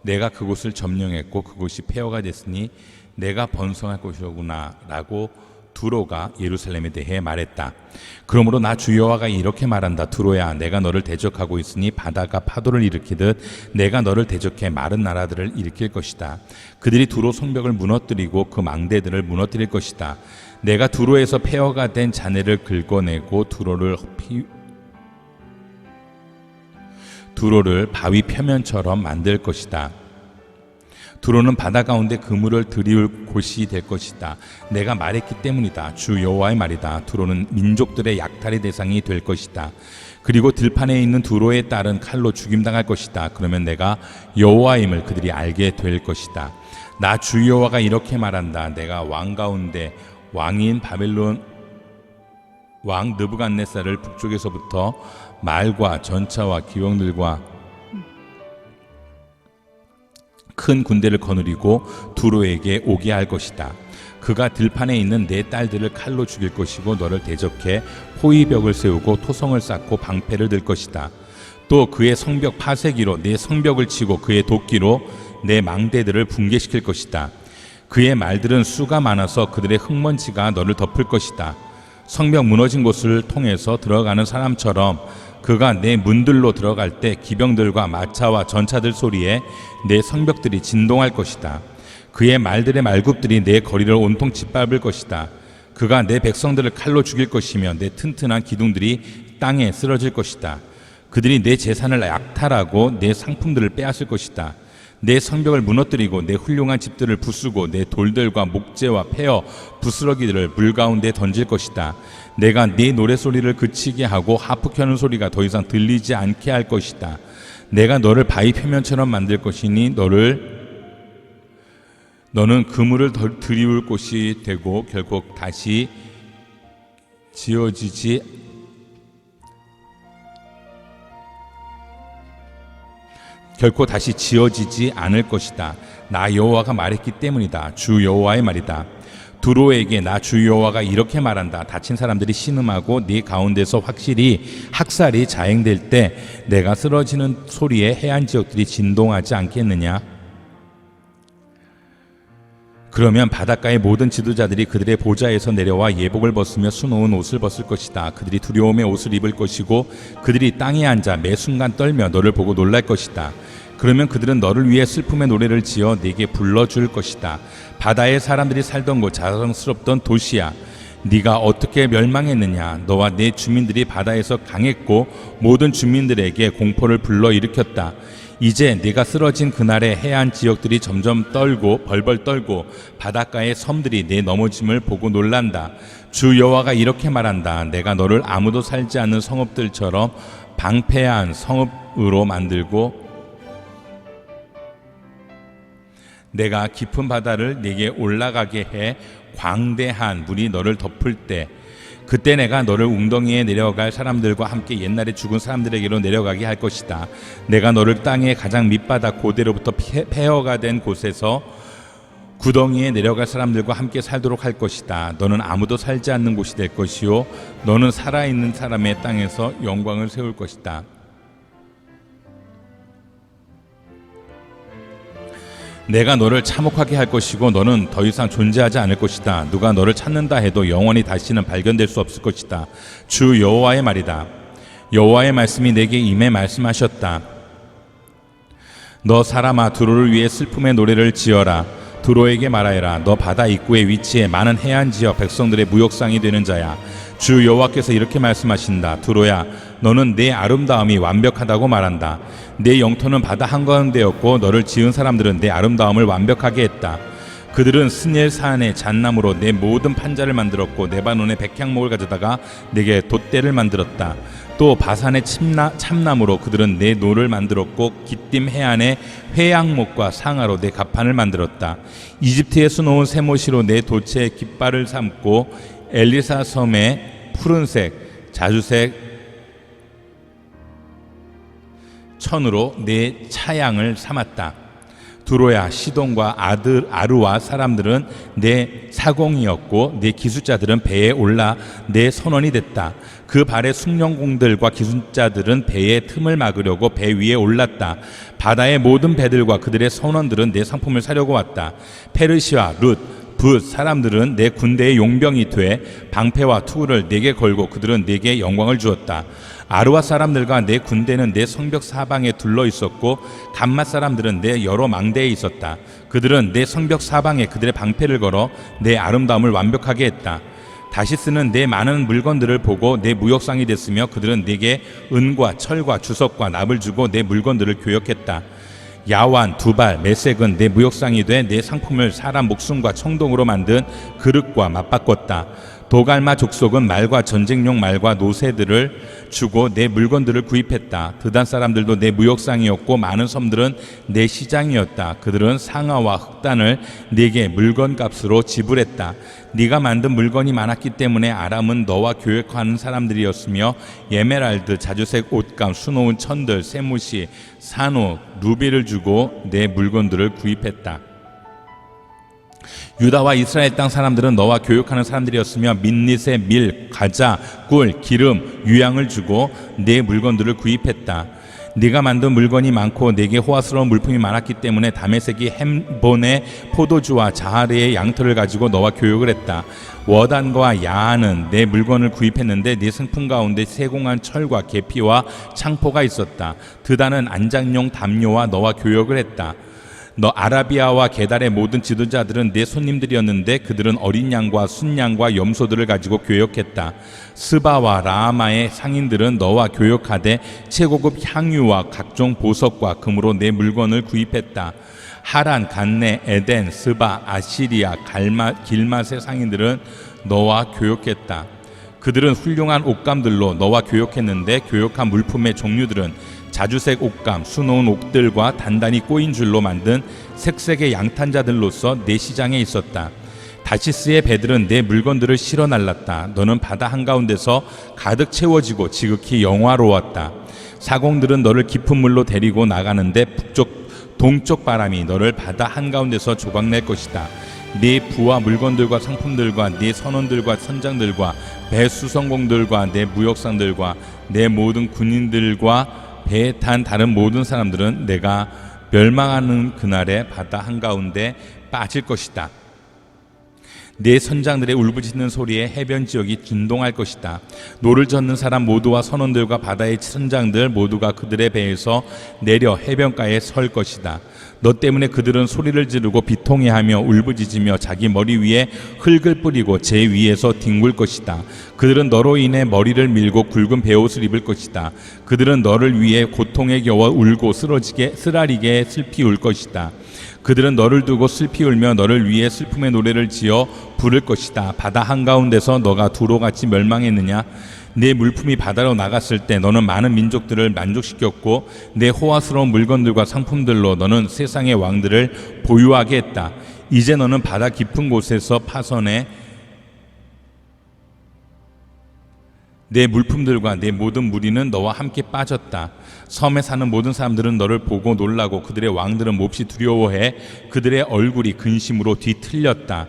내가 그곳을 점령했고 그곳이 폐허가 됐으니 내가 번성할 것이로구나 라고 두로가 예루살렘에 대해 말했다. 그러므로 나 주 여호와가 이렇게 말한다. 두로야, 내가 너를 대적하고 있으니 바다가 파도를 일으키듯 내가 너를 대적해 마른 나라들을 일으킬 것이다. 그들이 두로 성벽을 무너뜨리고 그 망대들을 무너뜨릴 것이다. 내가 두로에서 폐허가 된 잔해를 긁어내고 두로를 바위 표면처럼 만들 것이다. 두로는 바다 가운데 그물을 들이울 곳이 될 것이다. 내가 말했기 때문이다. 주 여호와의 말이다. 두로는 민족들의 약탈의 대상이 될 것이다. 그리고 들판에 있는 두로의 딸은 칼로 죽임당할 것이다. 그러면 내가 여호와임을 그들이 알게 될 것이다. 나 주 여호와가 이렇게 말한다. 내가 왕 가운데 왕인 바벨론 왕 느부갓네살을 북쪽에서부터 말과 전차와 기병들과 큰 군대를 거느리고 두로에게 오게 할 것이다. 그가 들판에 있는 내 딸들을 칼로 죽일 것이고 너를 대적해 포위벽을 세우고 토성을 쌓고 방패를 들 것이다. 또 그의 성벽 파쇄기로 내 성벽을 치고 그의 도끼로 내 망대들을 붕괴시킬 것이다. 그의 말들은 수가 많아서 그들의 흙먼지가 너를 덮을 것이다. 성벽 무너진 곳을 통해서 들어가는 사람처럼 그가 내 문들로 들어갈 때 기병들과 마차와 전차들 소리에 내 성벽들이 진동할 것이다. 그의 말들의 말굽들이 내 거리를 온통 짓밟을 것이다. 그가 내 백성들을 칼로 죽일 것이며 내 튼튼한 기둥들이 땅에 쓰러질 것이다. 그들이 내 재산을 약탈하고 내 상품들을 빼앗을 것이다. 내 성벽을 무너뜨리고 내 훌륭한 집들을 부수고 내 돌들과 목재와 폐허 부스러기들을 물 가운데 던질 것이다. 내가 네 노래소리를 그치게 하고 하프 켜는 소리가 더 이상 들리지 않게 할 것이다. 내가 너를 바위 표면처럼 만들 것이니 너는 그물을 들이울 곳이 되고 결코 다시 지어지지 않을 것이다. 나 여호와가 말했기 때문이다. 주 여호와의 말이다. 두로에게 나 주 여호와가 이렇게 말한다. 다친 사람들이 신음하고 네 가운데서 확실히 학살이 자행될 때 내가 쓰러지는 소리에 해안 지역들이 진동하지 않겠느냐? 그러면 바닷가의 모든 지도자들이 그들의 보좌에서 내려와 예복을 벗으며 수놓은 옷을 벗을 것이다. 그들이 두려움의 옷을 입을 것이고 그들이 땅에 앉아 매 순간 떨며 너를 보고 놀랄 것이다. 그러면 그들은 너를 위해 슬픔의 노래를 지어 네게 불러줄 것이다. 바다의 사람들이 살던 곳 자랑스럽던 도시야, 네가 어떻게 멸망했느냐? 너와 네 주민들이 바다에서 강했고 모든 주민들에게 공포를 불러일으켰다. 이제 네가 쓰러진 그날의 해안 지역들이 점점 떨고 벌벌 떨고 바닷가의 섬들이 네 넘어짐을 보고 놀란다. 주 여호와가 이렇게 말한다. 내가 너를 아무도 살지 않는 성읍들처럼 방패한 성읍으로 만들고 내가 깊은 바다를 네게 올라가게 해 광대한 물이 너를 덮을 때 그때 내가 너를 웅덩이에 내려갈 사람들과 함께 옛날에 죽은 사람들에게로 내려가게 할 것이다. 내가 너를 땅의 가장 밑바닥 고대로부터 폐허가 된 곳에서 구덩이에 내려갈 사람들과 함께 살도록 할 것이다. 너는 아무도 살지 않는 곳이 될 것이요 너는 살아있는 사람의 땅에서 영광을 세울 것이다. 내가 너를 참혹하게 할 것이고 너는 더 이상 존재하지 않을 것이다. 누가 너를 찾는다 해도 영원히 다시는 발견될 수 없을 것이다. 주 여호와의 말이다. 여호와의 말씀이 내게 임해 말씀하셨다. 너 사람아, 두로를 위해 슬픔의 노래를 지어라. 두로에게 말하여라. 너 바다 입구에 위치해 많은 해안 지역 백성들의 무역상이 되는 자야. 주 여호와께서 이렇게 말씀하신다. 두로야, 너는 내 아름다움이 완벽하다고 말한다. 내 영토는 바다 한가운데였고 너를 지은 사람들은 내 아름다움을 완벽하게 했다. 그들은 스넬 산의 잣나무로 내 모든 판자를 만들었고 레바논의 백향목을 가져다가 내게 돛대를 만들었다. 또 바산의 참나무로 그들은 내 노를 만들었고 기띔 해안의 회양목과 상아로 내 갑판을 만들었다. 이집트에서 놓은 쇠못이로 내 돛의 깃발을 삼고 엘리사 섬의 푸른색 자주색 천으로 내 차양을 삼았다. 두로야, 시돈과 아르와 사람들은 내 사공이었고 내 기술자들은 배에 올라 내 선원이 됐다. 그 발의 숙련공들과 기술자들은 배의 틈을 막으려고 배 위에 올랐다. 바다의 모든 배들과 그들의 선원들은 내 상품을 사려고 왔다. 페르시아, 룻, 붓 사람들은 내 군대의 용병이 돼 방패와 투구를 내게 걸고 그들은 내게 영광을 주었다. 아르와 사람들과 내 군대는 내 성벽 사방에 둘러 있었고 감맛 사람들은 내 여러 망대에 있었다. 그들은 내 성벽 사방에 그들의 방패를 걸어 내 아름다움을 완벽하게 했다. 다시스는 내 많은 물건들을 보고 내 무역상이 됐으며 그들은 내게 은과 철과 주석과 납을 주고 내 물건들을 교역했다. 야완, 두발, 메색은 내 무역상이 돼 내 상품을 사람 목숨과 청동으로 만든 그릇과 맞바꿨다. 도갈마 족속은 말과 전쟁용 말과 노새들을 주고 내 물건들을 구입했다. 드단 사람들도 내 무역상이었고 많은 섬들은 내 시장이었다. 그들은 상아와 흑단을 내게 물건값으로 지불했다. 네가 만든 물건이 많았기 때문에 아람은 너와 교역하는 사람들이었으며 에메랄드, 자주색 옷감, 수놓은 천들, 세무시, 산호, 루비를 주고 내 물건들을 구입했다. 유다와 이스라엘 땅 사람들은 너와 교역하는 사람들이었으며 민닛의 밀, 과자, 꿀, 기름, 유향을 주고 내 물건들을 구입했다. 네가 만든 물건이 많고 내게 호화스러운 물품이 많았기 때문에 다메섹이 햄본의 포도주와 자하르의 양털을 가지고 너와 교역을 했다. 워단과 야한은 내 물건을 구입했는데 네 상품 가운데 세공한 철과 계피와 창포가 있었다. 드단은 안장용 담요와 너와 교역을 했다. 너 아라비아와 게달의 모든 지도자들은 내 손님들이었는데 그들은 어린 양과 순양과 염소들을 가지고 교역했다. 스바와 라하마의 상인들은 너와 교역하되 최고급 향유와 각종 보석과 금으로 내 물건을 구입했다. 하란, 간네, 에덴, 스바, 아시리아, 길맛의 상인들은 너와 교역했다. 그들은 훌륭한 옷감들로 너와 교역했는데 교역한 물품의 종류들은 자주색 옷감, 수놓은 옥들과 단단히 꼬인 줄로 만든 색색의 양탄자들로서 내 시장에 있었다. 다시스의 배들은 내 물건들을 실어 날랐다. 너는 바다 한가운데서 가득 채워지고 지극히 영화로웠다. 사공들은 너를 깊은 물로 데리고 나가는데 동쪽 바람이 너를 바다 한가운데서 조각낼 것이다. 네 부와 물건들과 상품들과 네 선원들과 선장들과 배 수성공들과 내 무역상들과 내 모든 군인들과 배에 탄 다른 모든 사람들은 내가 멸망하는 그날에 바다 한가운데 빠질 것이다. 내 선장들의 울부짖는 소리에 해변 지역이 진동할 것이다. 노를 젓는 사람 모두와 선원들과 바다의 선장들 모두가 그들의 배에서 내려 해변가에 설 것이다. 너 때문에 그들은 소리를 지르고 비통해하며 울부짖으며 자기 머리 위에 흙을 뿌리고 제 위에서 뒹굴 것이다. 그들은 너로 인해 머리를 밀고 굵은 베옷을 입을 것이다. 그들은 너를 위해 고통에 겨워 울고 쓰라리게 슬피 울 것이다. 그들은 너를 두고 슬피 울며 너를 위해 슬픔의 노래를 지어 부를 것이다. 바다 한가운데서 너가 두로같이 멸망했느냐? 내 물품이 바다로 나갔을 때 너는 많은 민족들을 만족시켰고 내 호화스러운 물건들과 상품들로 너는 세상의 왕들을 보유하게 했다. 이제 너는 바다 깊은 곳에서 파선해 내 물품들과 내 모든 무리는 너와 함께 빠졌다. 섬에 사는 모든 사람들은 너를 보고 놀라고 그들의 왕들은 몹시 두려워해 그들의 얼굴이 근심으로 뒤틀렸다.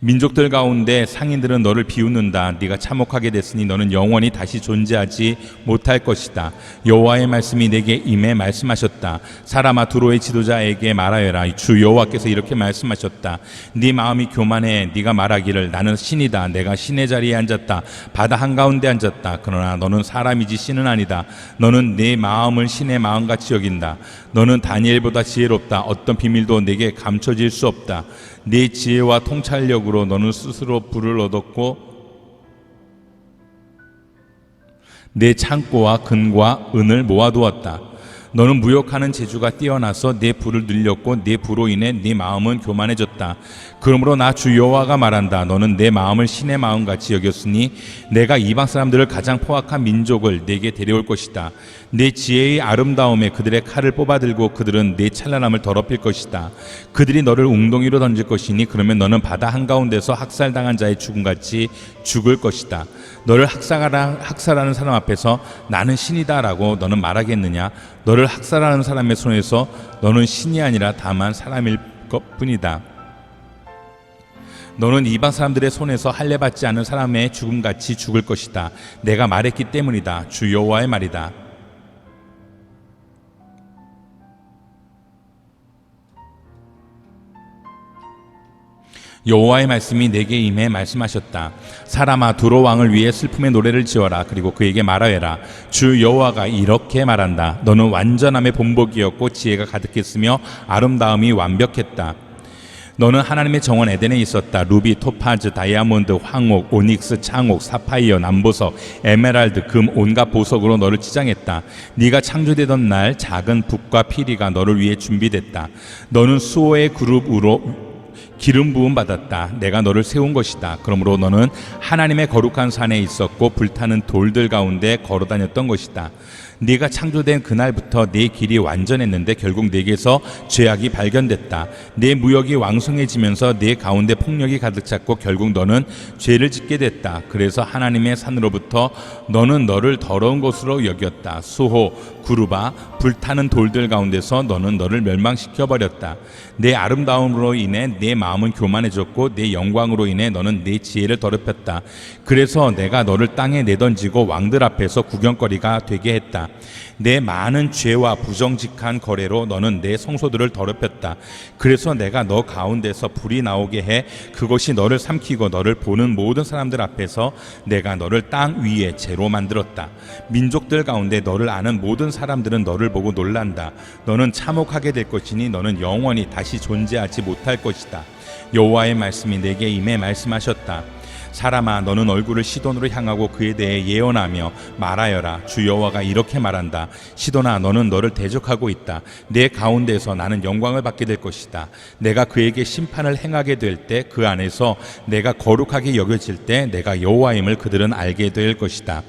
민족들 가운데 상인들은 너를 비웃는다. 네가 참혹하게 됐으니 너는 영원히 다시 존재하지 못할 것이다. 여호와의 말씀이 내게 임해 말씀하셨다. 사람아, 두로의 지도자에게 말하여라. 주 여호와께서 이렇게 말씀하셨다. 네 마음이 교만해. 네가 말하기를 나는 신이다. 내가 신의 자리에 앉았다. 바다 한가운데 앉았다. 그러나 너는 사람이지 신은 아니다. 너는 네 마음을 신의 마음같이 여긴다. 너는 다니엘보다 지혜롭다. 어떤 비밀도 내게 감춰질 수 없다. 네 지혜와 통찰력으로 너는 스스로 부를 얻었고 내 창고와 금과 은을 모아두었다. 너는 무역하는 재주가 뛰어나서 내 부를 늘렸고 내 부로 인해 네 마음은 교만해졌다. 그러므로 나 주 여호와가 말한다. 너는 내 마음을 신의 마음같이 여겼으니 내가 이방 사람들을 가장 포악한 민족을 내게 데려올 것이다. 내 지혜의 아름다움에 그들의 칼을 뽑아들고 그들은 내 찬란함을 더럽힐 것이다. 그들이 너를 웅덩이로 던질 것이니 그러면 너는 바다 한가운데서 학살당한 자의 죽음같이 죽을 것이다. 너를 학살하는 사람 앞에서 나는 신이다라고 너는 말하겠느냐? 너를 학살하는 사람의 손에서 너는 신이 아니라 다만 사람일 것뿐이다. 너는 이방 사람들의 손에서 할례받지 않은 사람의 죽음같이 죽을 것이다. 내가 말했기 때문이다. 주 여호와의 말이다. 여호와의 말씀이 내게 임해 말씀하셨다. 사람아, 두로 왕을 위해 슬픔의 노래를 지어라. 그리고 그에게 말하여라. 주 여호와가 이렇게 말한다. 너는 완전함의 본복이었고 지혜가 가득했으며 아름다움이 완벽했다. 너는 하나님의 정원 에덴에 있었다. 루비, 토파즈, 다이아몬드, 황옥, 오닉스, 창옥, 사파이어, 남보석, 에메랄드, 금, 온갖 보석으로 너를 치장했다. 네가 창조되던 날 작은 북과 피리가 너를 위해 준비됐다. 너는 수호의 그룹으로 기름 부음 받았다. 내가 너를 세운 것이다. 그러므로 너는 하나님의 거룩한 산에 있었고 불타는 돌들 가운데 걸어 다녔던 것이다. 네가 창조된 그날부터 네 길이 완전했는데 결국 네게서 죄악이 발견됐다. 네 무역이 왕성해지면서 네 가운데 폭력이 가득 찼고 결국 너는 죄를 짓게 됐다. 그래서 하나님의 산으로부터 너는 너를 더러운 것으로 여겼다. 수호, 구르바, 불타는 돌들 가운데서 너는 너를 멸망시켜 버렸다. 내 아름다움으로 인해 내 마음은 교만해졌고 내 영광으로 인해 너는 내 지혜를 더럽혔다. 그래서 내가 너를 땅에 내던지고 왕들 앞에서 구경거리가 되게 했다. 내 많은 죄와 부정직한 거래로 너는 내 성소들을 더럽혔다. 그래서 내가 너 가운데서 불이 나오게 해 그것이 너를 삼키고 너를 보는 모든 사람들 앞에서 내가 너를 땅 위에 재로 만들었다. 민족들 가운데 너를 아는 모든 사람들은 너를 보고 놀란다. 너는 참혹하게 될 것이니 너는 영원히 다시 존재하지 못할 것이다. 여호와의 말씀이 내게 임해 말씀하셨다. 사람아, 너는 얼굴을 시돈으로 향하고 그에 대해 예언하며 말하여라. 주 여호와가 이렇게 말한다. 시돈아, 너는 너를 대적하고 있다. 내 가운데서 나는 영광을 받게 될 것이다. 내가 그에게 심판을 행하게 될 때 그 안에서 내가 거룩하게 여겨질 때 내가 여호와임을 그들은 알게 될 것이다.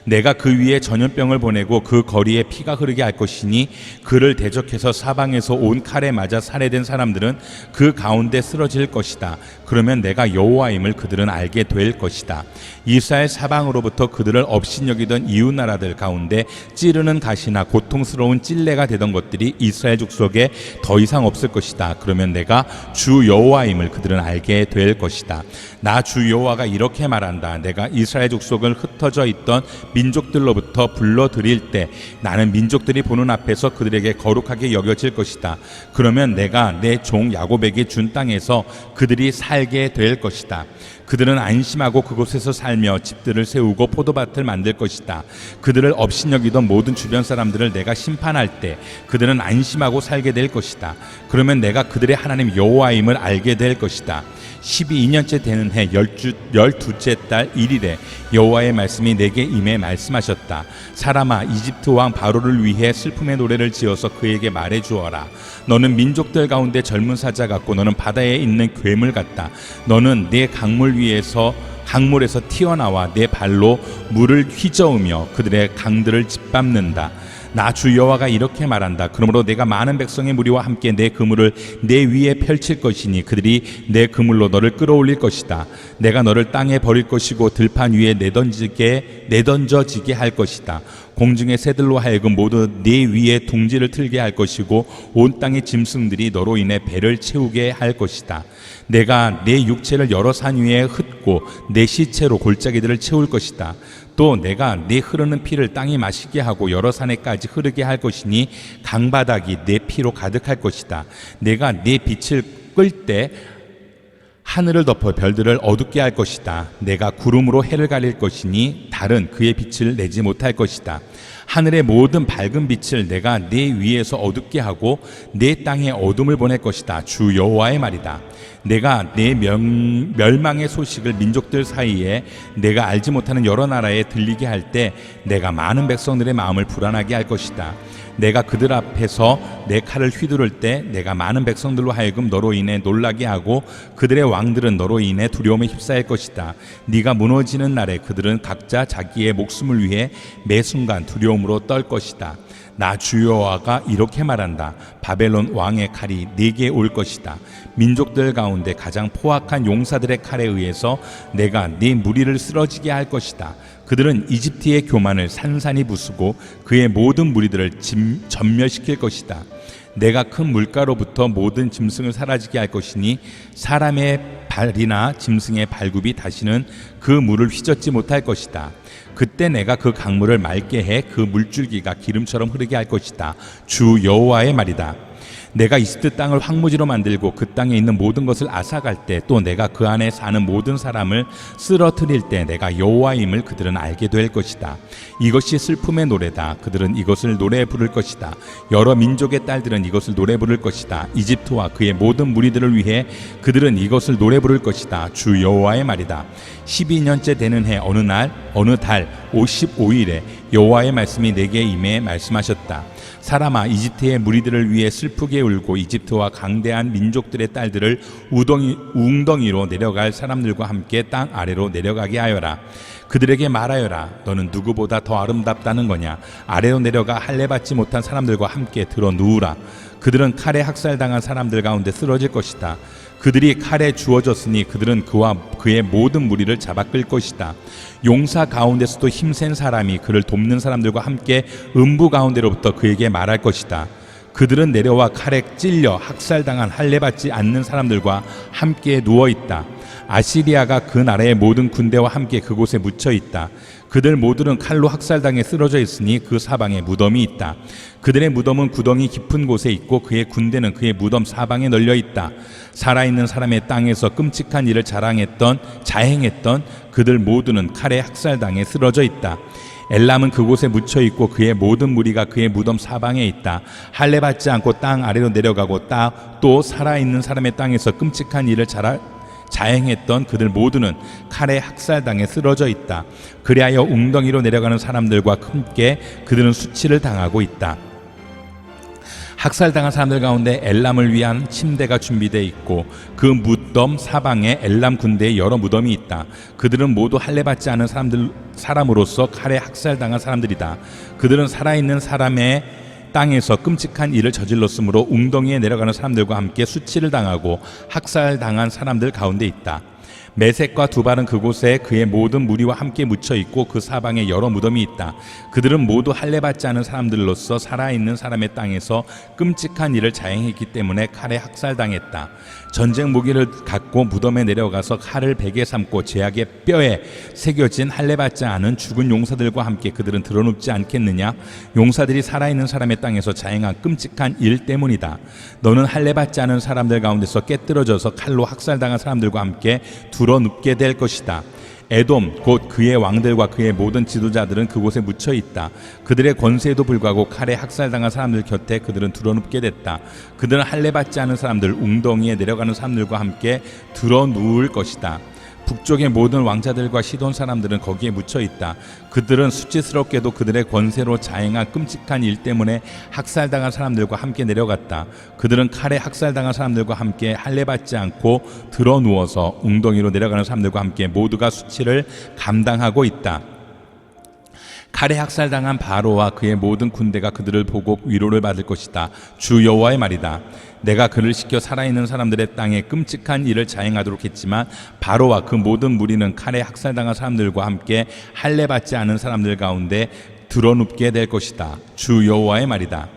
내가 그 위에 전염병을 보내고 그 거리에 피가 흐르게 할 것이니 그를 대적해서 사방에서 온 칼에 맞아 살해된 사람들은 그 가운데 쓰러질 것이다. 그러면 내가 여호와임을 그들은 알게 될 것이다. 이스라엘 사방으로부터 그들을 업신여기던 이웃 나라들 가운데 찌르는 가시나 고통스러운 찔레가 되던 것들이 이스라엘 족속에 더 이상 없을 것이다. 그러면 내가 주 여호와임을 그들은 알게 될 것이다. 나 주 여호와가 이렇게 말한다. 내가 이스라엘 족속을 흩어져 있던 민족들로부터 불러들일 때 나는 민족들이 보는 앞에서 그들에게 거룩하게 여겨질 것이다. 그러면 내가 내 종 야곱에게 준 땅에서 그들이 살게 될 것이다. 그들은 안심하고 그곳에서 살며 집들을 세우고 포도밭을 만들 것이다. 그들을 업신여기던 모든 주변 사람들을 내가 심판할 때 그들은 안심하고 살게 될 것이다. 그러면 내가 그들의 하나님 여호와임을 알게 될 것이다. 12년째 되는 해 12째 달 1일에 여호와의 말씀이 내게 임해 말씀하셨다. 사람아, 이집트 왕 바로를 위해 슬픔의 노래를 지어서 그에게 말해 주어라. 너는 민족들 가운데 젊은 사자 같고 너는 바다에 있는 괴물 같다. 너는 내 강물에서 튀어나와 내 발로 물을 휘저으며 그들의 강들을 짓밟는다. 나 주 여호와가 이렇게 말한다. 그러므로 내가 많은 백성의 무리와 함께 내 그물을 내 위에 펼칠 것이니 그들이 내 그물로 너를 끌어올릴 것이다. 내가 너를 땅에 버릴 것이고 들판 위에 내던져지게 할 것이다. 공중의 새들로 하여금 모두 네 위에 둥지를 틀게 할 것이고 온 땅의 짐승들이 너로 인해 배를 채우게 할 것이다. 내가 내 육체를 여러 산 위에 흩고 내 시체로 골짜기들을 채울 것이다. 또 내가 네 흐르는 피를 땅이 마시게 하고 여러 산에까지 흐르게 할 것이니 강바닥이 네 피로 가득할 것이다. 내가 네 빛을 끌 때 하늘을 덮어 별들을 어둡게 할 것이다. 내가 구름으로 해를 가릴 것이니 달은 그의 빛을 내지 못할 것이다. 하늘의 모든 밝은 빛을 내가 네 위에서 어둡게 하고 네 땅에 어둠을 보낼 것이다. 주 여호와의 말이다. 내가 내 멸망의 소식을 민족들 사이에 내가 알지 못하는 여러 나라에 들리게 할 때 내가 많은 백성들의 마음을 불안하게 할 것이다. 내가 그들 앞에서 내 칼을 휘두를 때 내가 많은 백성들로 하여금 너로 인해 놀라게 하고 그들의 왕들은 너로 인해 두려움에 휩싸일 것이다. 네가 무너지는 날에 그들은 각자 자기의 목숨을 위해 매 순간 두려움으로 떨 것이다. 나 주 여호와가 이렇게 말한다. 바벨론 왕의 칼이 네게 올 것이다. 민족들 가운데 가장 포악한 용사들의 칼에 의해서 내가 네 무리를 쓰러지게 할 것이다. 그들은 이집트의 교만을 산산이 부수고 그의 모든 무리들을 전멸시킬 것이다. 내가 큰 물가로부터 모든 짐승을 사라지게 할 것이니 사람의 발이나 짐승의 발굽이 다시는 그 물을 휘젓지 못할 것이다. 그때 내가 그 강물을 맑게 해 그 물줄기가 기름처럼 흐르게 할 것이다. 주 여호와의 말이다. 내가 이집트 땅을 황무지로 만들고 그 땅에 있는 모든 것을 앗아갈 때 또 내가 그 안에 사는 모든 사람을 쓰러뜨릴 때 내가 여호와임을 그들은 알게 될 것이다. 이것이 슬픔의 노래다. 그들은 이것을 노래 부를 것이다. 여러 민족의 딸들은 이것을 노래 부를 것이다. 이집트와 그의 모든 무리들을 위해 그들은 이것을 노래 부를 것이다. 주 여호와의 말이다. 12년째 되는 해 어느 날 어느 달 55일에 여호와의 말씀이 내게 임해 말씀하셨다. 사람아, 이집트의 무리들을 위해 슬프게 울고 이집트와 강대한 민족들의 딸들을 웅덩이로 내려갈 사람들과 함께 땅 아래로 내려가게 하여라. 그들에게 말하여라. 너는 누구보다 더 아름답다는 거냐? 아래로 내려가 할례받지 못한 사람들과 함께 들어 누우라. 그들은 칼에 학살당한 사람들 가운데 쓰러질 것이다. 그들이 칼에 주어졌으니 그들은 그와 그의 모든 무리를 잡아 끌 것이다. 용사 가운데서도 힘센 사람이 그를 돕는 사람들과 함께 음부 가운데로부터 그에게 말할 것이다. 그들은 내려와 칼에 찔려 학살당한 할례받지 않는 사람들과 함께 누워있다. 아시리아가 그 나라의 모든 군대와 함께 그곳에 묻혀 있다. 그들 모두는 칼로 학살당해 쓰러져 있으니 그 사방에 무덤이 있다. 그들의 무덤은 구덩이 깊은 곳에 있고 그의 군대는 그의 무덤 사방에 널려 있다. 살아있는 사람의 땅에서 끔찍한 일을 자행했던 그들 모두는 칼에 학살당해 쓰러져 있다. 엘람은 그곳에 묻혀 있고 그의 모든 무리가 그의 무덤 사방에 있다. 할례받지 않고 땅 아래로 내려가고 또 살아있는 사람의 땅에서 끔찍한 일을 자행했던 그들 모두는 칼에 학살당해 쓰러져 있다. 그리하여 웅덩이로 내려가는 사람들과 함께 그들은 수치를 당하고 있다. 학살당한 사람들 가운데 엘람을 위한 침대가 준비되어 있고 그 무덤 사방에 엘람 군대의 여러 무덤이 있다. 그들은 모두 할례받지 않은 사람으로서 칼에 학살당한 사람들이다. 그들은 살아있는 사람의 땅에서 끔찍한 일을 저질렀으므로 웅덩이에 내려가는 사람들과 함께 수치를 당하고 학살당한 사람들 가운데 있다. 메섹과 두발은 그곳에 그의 모든 무리와 함께 묻혀 있고 그 사방에 여러 무덤이 있다. 그들은 모두 할례받지 않은 사람들로서 살아있는 사람의 땅에서 끔찍한 일을 자행했기 때문에 칼에 학살당했다. 전쟁 무기를 갖고 무덤에 내려가서 칼을 베개 삼고 제약의 뼈에 새겨진 할례받지 않은 죽은 용사들과 함께 그들은 드러눕지 않겠느냐? 용사들이 살아있는 사람의 땅에서 자행한 끔찍한 일 때문이다. 너는 할례받지 않은 사람들 가운데서 깨뜨려져서 칼로 학살당한 사람들과 함께 드러눕게 될 것이다. 에돔 곧 그의 왕들과 그의 모든 지도자들은 그곳에 묻혀 있다. 그들의 권세에도 불구하고 칼에 학살당한 사람들 곁에 그들은 드러눕게 됐다. 그들은 할례받지 않은 사람들, 웅덩이에 내려가는 사람들과 함께 드러누울 것이다. 북쪽의 모든 왕자들과 시돈 사람들은 거기에 묻혀 있다. 그들은 수치스럽게도 그들의 권세로 자행한 끔찍한 일 때문에 학살당한 사람들과 함께 내려갔다. 그들은 칼에 학살당한 사람들과 함께 할례받지 않고 드러누워서 웅덩이로 내려가는 사람들과 함께 모두가 수치를 감당하고 있다. 칼에 학살당한 바로와 그의 모든 군대가 그들을 보고 위로를 받을 것이다. 주 여호와의 말이다. 내가 그를 시켜 살아있는 사람들의 땅에 끔찍한 일을 자행하도록 했지만 바로와 그 모든 무리는 칼에 학살당한 사람들과 함께 할례받지 않은 사람들 가운데 드러눕게 될 것이다. 주 여호와의 말이다.